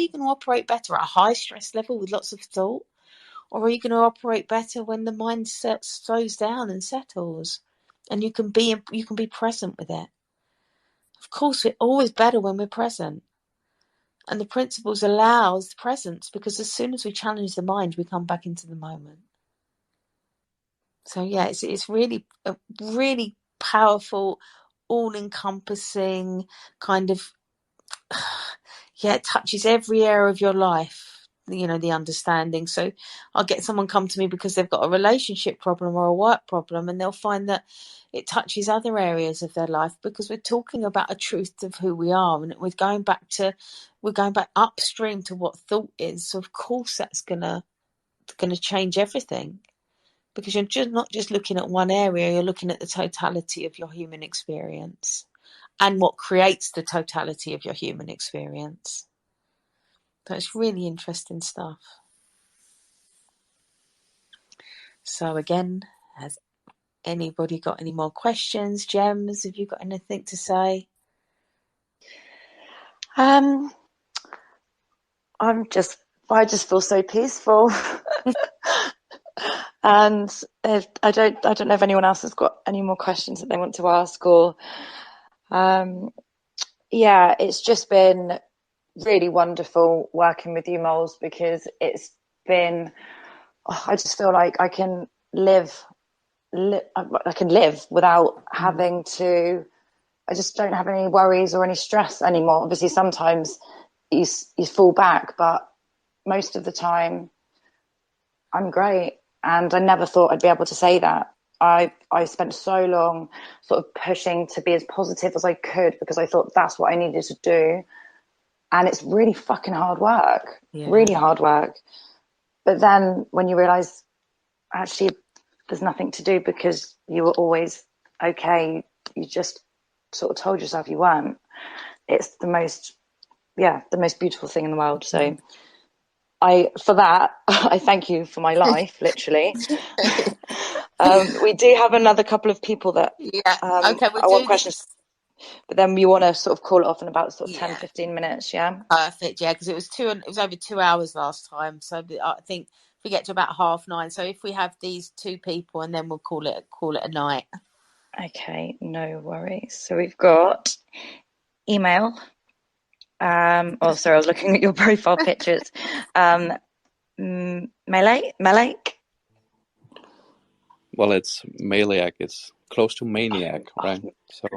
you going to operate better at a high stress level with lots of thought? Or are you going to operate better when the mind slows down and settles, and you can be present with it? Of course, we're always better when we're present. And the principles allows the presence, because as soon as we challenge the mind, we come back into the moment. So yeah, it's really a really powerful, all-encompassing kind of yeah, it touches every area of your life, you know, the understanding. So I'll get someone come to me because they've got a relationship problem or a work problem, and they'll find that it touches other areas of their life, because we're talking about a truth of who we are, and we're going back upstream to what thought is. So of course that's gonna change everything, because you're just not just looking at one area, you're looking at the totality of your human experience and what creates the totality of your human experience. So it's really interesting stuff. So again, has anybody got any more questions? Gems, have you got anything to say?
I just feel so peaceful. And I don't know if anyone else has got any more questions that they want to ask, or yeah, it's just been really wonderful working with you, Molls, because it's been, I just feel like I can live without having to. I just don't have any worries or any stress anymore. Obviously, sometimes you fall back, but most of the time I'm great. And I never thought I'd be able to say that. I spent so long sort of pushing to be as positive as I could, because I thought that's what I needed to do. And it's really fucking hard work, really hard work. But then when you realize actually there's nothing to do, because you were always okay, you just sort of told yourself you weren't. It's the most beautiful thing in the world. So I thank you for my life, literally. We do have another couple of people that
Okay,
I want questions, but then we want to sort of call it off in about sort of 10-15 minutes.
Perfect. Because it was over 2 hours last time, so I think we get to about 9:30. So if we have these two people, and then we'll call it a night.
Okay, no worries. So we've got email. Sorry, I was looking at your profile pictures. Malek.
Well, it's Maliac. It's close to maniac, right? So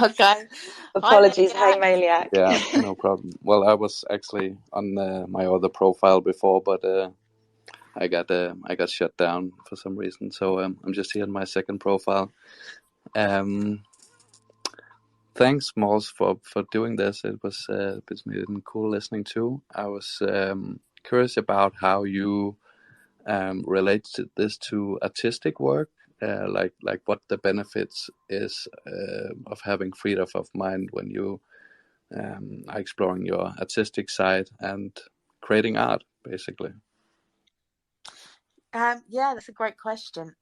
Okay.
Apologies. Hey, Maliac.
yeah, no problem. Well, I was actually on my other profile before, but I got shut down for some reason. So I'm just here on my second profile. Thanks, Molls, for doing this. It's been cool listening to. I was curious about how you relate this to artistic work. Like what the benefits is of having freedom of mind when you are exploring your artistic side and creating art, basically.
That's a great question.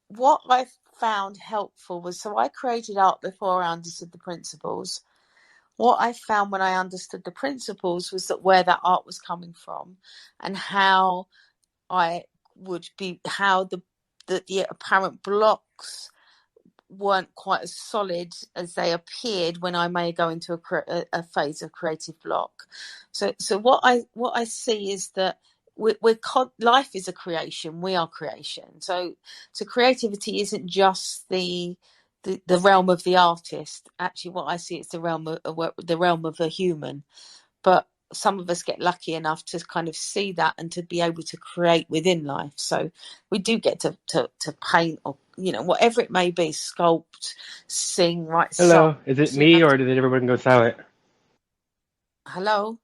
What I found helpful was, so I created art before I understood the principles. What I found when I understood the principles was that where that art was coming from, and how the apparent blocks weren't quite as solid as they appeared when I may go into a phase of creative block. So what I see is that life is a creation. We are creation. So creativity isn't just the realm of the artist. Actually, what I see is the realm of a human. But some of us get lucky enough to kind of see that and to be able to create within life. So we do get to paint, or whatever it may be, sculpt, sing, write songs.
Hello, is it me or did everyone go silent?
Hello.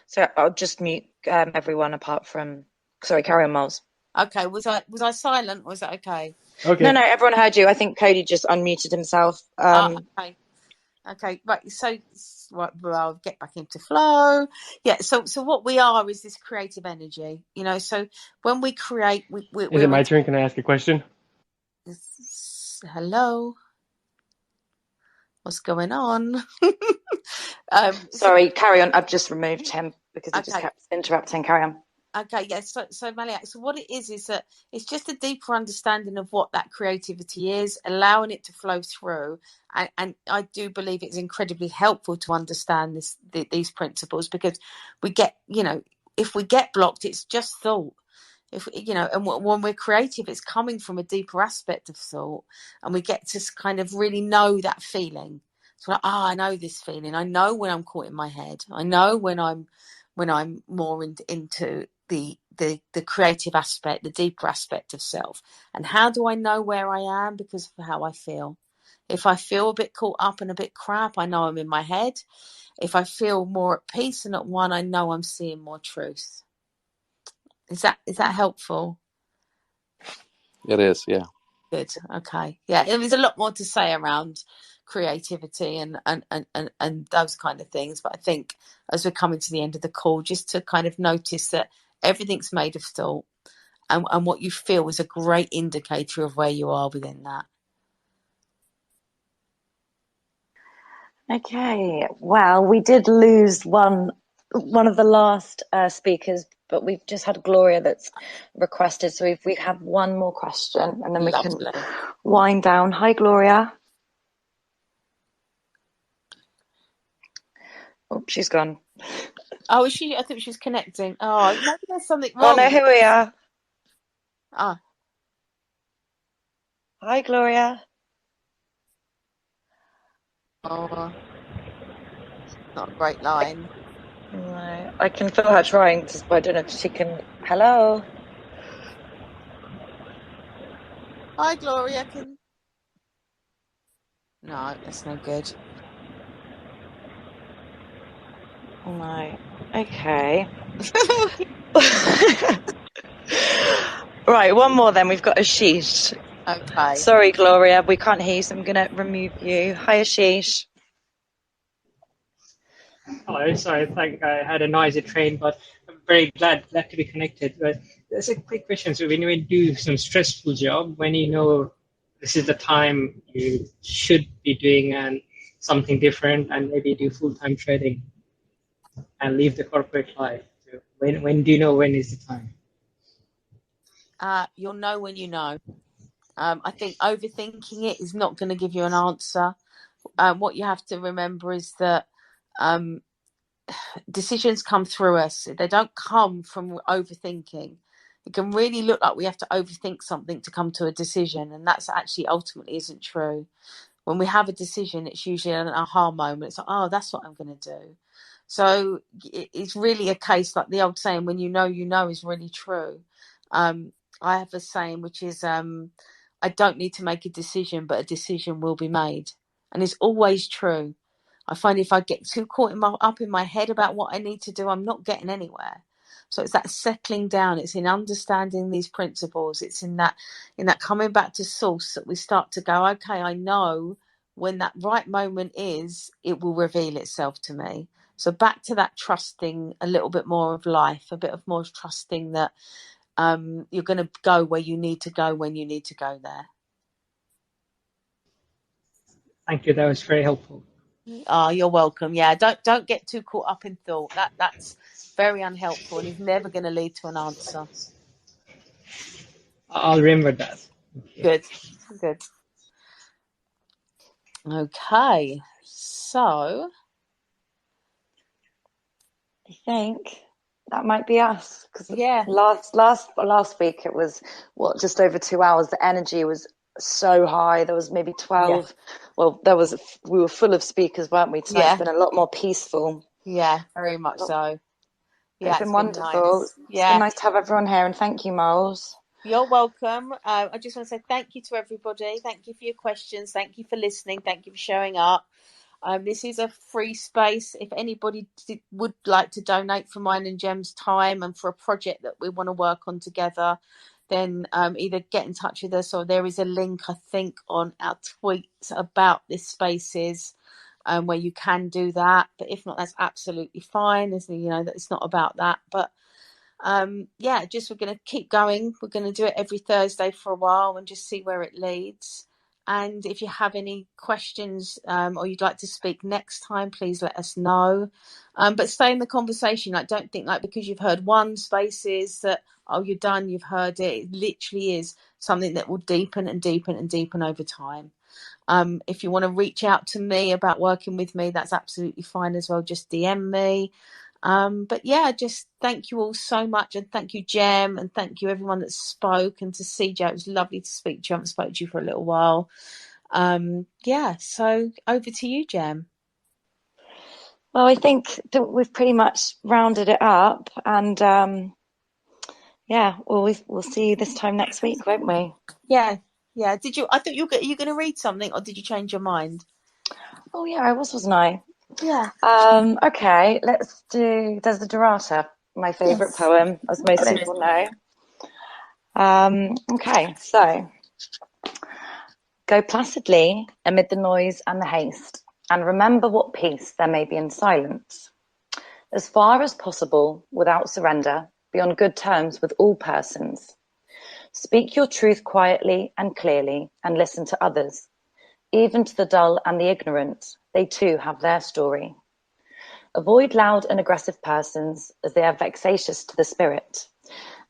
So I'll just mute everyone apart from. Sorry, carry on, Molls.
Okay, was I silent, or was that okay?
Okay.
No, everyone heard you. I think Cody just unmuted himself.
Okay, right. So I'll get back into flow. Yeah. So what we are is this creative energy, So when we create,
Is it my turn? Can I ask a question?
Hello. What's going on?
Sorry, carry on. I've just removed him because he just kept interrupting. Carry on.
Okay, yeah. So Maliak, so what it is that it's just a deeper understanding of what that creativity is, allowing it to flow through, and I do believe it's incredibly helpful to understand these principles, because we get, if we get blocked, it's just thought. If and when we're creative, it's coming from a deeper aspect of thought, and we get to kind of really know that feeling. So like, I know this feeling. I know when I'm caught in my head. I know when I'm more into the creative aspect, the deeper aspect of self. And how do I know where I am? Because of how I feel. If I feel a bit caught up and a bit crap, I know I'm in my head. If I feel more at peace and at one, I know I'm seeing more truth. Is that helpful?
It is, yeah.
Good. Okay. Yeah, there's a lot more to say around creativity and those kind of things, but I think as we're coming to the end of the call, just to kind of notice that everything's made of thought, and what you feel is a great indicator of where you are within that.
Okay, well, we did lose one of the last speakers, but we've just had Gloria that's requested, so we have one more question, and then we can wind down. Hi, Gloria. Oh, she's gone.
Oh, is she? I think she's connecting. Oh, maybe there's something wrong.
Oh no, here we are.
Ah.
Hi, Gloria.
Oh, not a great line.
No, I can feel her trying, but I don't know if she can. Hello.
Hi, Gloria. No, that's no good.
No. Okay. Right, one more then. We've got Ashish.
Okay.
Sorry, Gloria, we can't hear you, so I'm going to remove you. Hi, Ashish.
Hello, sorry, I think I had a noisy train, but I'm very glad to be connected. But there's a quick question. So when you do some stressful job, when you know this is the time you should be doing something different and maybe do full-time trading and leave the corporate life. So when do you know when is the time?
You'll know when you know. I think overthinking it is not going to give you an answer. What you have to remember is that decisions come through us. They don't come from overthinking. It can really look like we have to overthink something to come to a decision, and that's actually ultimately isn't true. When we have a decision, it's usually an aha moment. It's like, oh, that's what I'm going to do. So it's really a case, like the old saying, when you know is really true. I have a saying which is, I don't need to make a decision, but a decision will be made. And it's always true. I find if I get too caught up in my head about what I need to do, I'm not getting anywhere. So it's that settling down. It's in understanding these principles. It's in that coming back to source that we start to go, okay, I know when that right moment is, it will reveal itself to me. So back to that trusting a little bit more of life, a bit of more trusting that you're going to go where you need to go when you need to go there.
Thank you. That was very helpful.
Oh, you're welcome. Yeah, don't get too caught up in thought. That's very unhelpful and is never going to lead to an answer.
I'll remember that.
Good. Okay, so
I think that might be us. Because
yeah,
last week it was just over 2 hours. The energy was so high. There was maybe 12. Yeah. Well, we were full of speakers, weren't we? Tonight's been a lot more peaceful.
Yeah, very much so. Yeah,
it's been wonderful.
Nice.
It's been nice to have everyone here, and thank you, Molls.
You're welcome. I just want to say thank you to everybody. Thank you for your questions. Thank you for listening. Thank you for showing up. This is a free space. If anybody would like to donate for Mine and Gem's time and for a project that we want to work on together, then either get in touch with us, or there is a link, I think, on our tweets about this spaces where you can do that. But if not, that's absolutely fine. As that it's not about that. But we're going to keep going. We're going to do it every Thursday for a while and just see where it leads. And if you have any questions or you'd like to speak next time, please let us know. But stay in the conversation. Like, don't think like because you've heard one spaces that, oh, you're done, you've heard it. It literally is something that will deepen and deepen and deepen over time. If you want to reach out to me about working with me, that's absolutely fine as well. Just DM me. But yeah, just thank you all so much, and thank you, Gem, and thank you everyone that spoke, and to CJ, it was lovely to speak to you. I haven't spoken to you for a little while. Yeah, so over to you, Gem.
Well, I think that we've pretty much rounded it up, and yeah, we'll see you this time next week, won't we?
Yeah. Did you? I thought you were going to read something, or did you change your mind?
Oh yeah, I wasn't I?
Yeah.
Okay, let's do Desiderata, my favourite poem, as most people know. Okay, so go placidly amid the noise and the haste, and remember what peace there may be in silence. As far as possible, without surrender, be on good terms with all persons. Speak your truth quietly and clearly, and listen to others. Even to the dull and the ignorant, they too have their story. Avoid loud and aggressive persons, as they are vexatious to the spirit.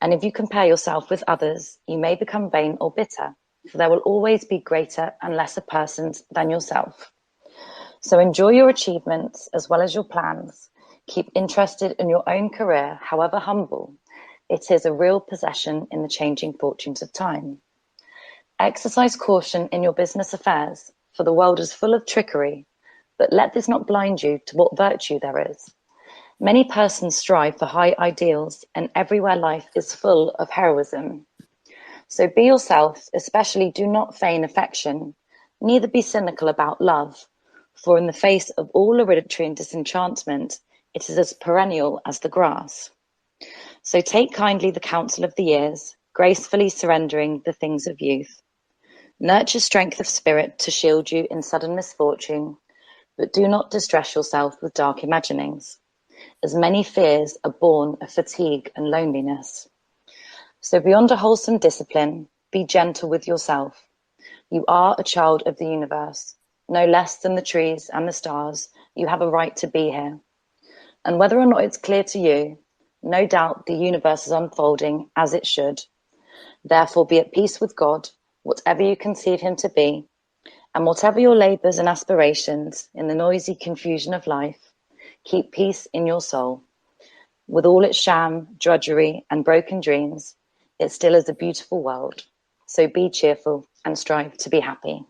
And if you compare yourself with others, you may become vain or bitter, for there will always be greater and lesser persons than yourself. So enjoy your achievements as well as your plans. Keep interested in your own career, however humble. It is a real possession in the changing fortunes of time. Exercise caution in your business affairs, for the world is full of trickery, but let this not blind you to what virtue there is. Many persons strive for high ideals, and everywhere life is full of heroism. So be yourself, especially do not feign affection, neither be cynical about love, for in the face of all aridity and disenchantment, it is as perennial as the grass. So take kindly the counsel of the years, gracefully surrendering the things of youth. Nurture strength of spirit to shield you in sudden misfortune, but do not distress yourself with dark imaginings, as many fears are born of fatigue and loneliness. So beyond a wholesome discipline, be gentle with yourself. You are a child of the universe, no less than the trees and the stars. You have a right to be here. And whether or not it's clear to you, no doubt the universe is unfolding as it should. Therefore be at peace with God, whatever you conceive him to be, and whatever your labours and aspirations in the noisy confusion of life, keep peace in your soul. With all its sham, drudgery, and broken dreams, it still is a beautiful world. So be cheerful and strive to be happy.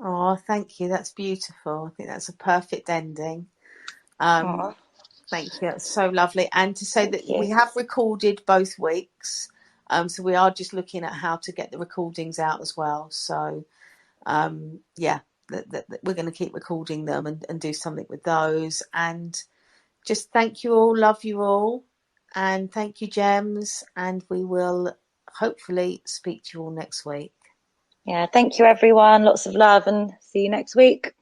Oh, thank you. That's beautiful. I think that's a perfect ending. Thank you. That's so lovely. And to say that we have recorded both weeks. So we are just looking at how to get the recordings out as well. So, yeah, we're going to keep recording them and do something with those. And just thank you all. Love you all. And thank you, Gems. And we will hopefully speak to you all next week.
Yeah, thank you, everyone. Lots of love and see you next week.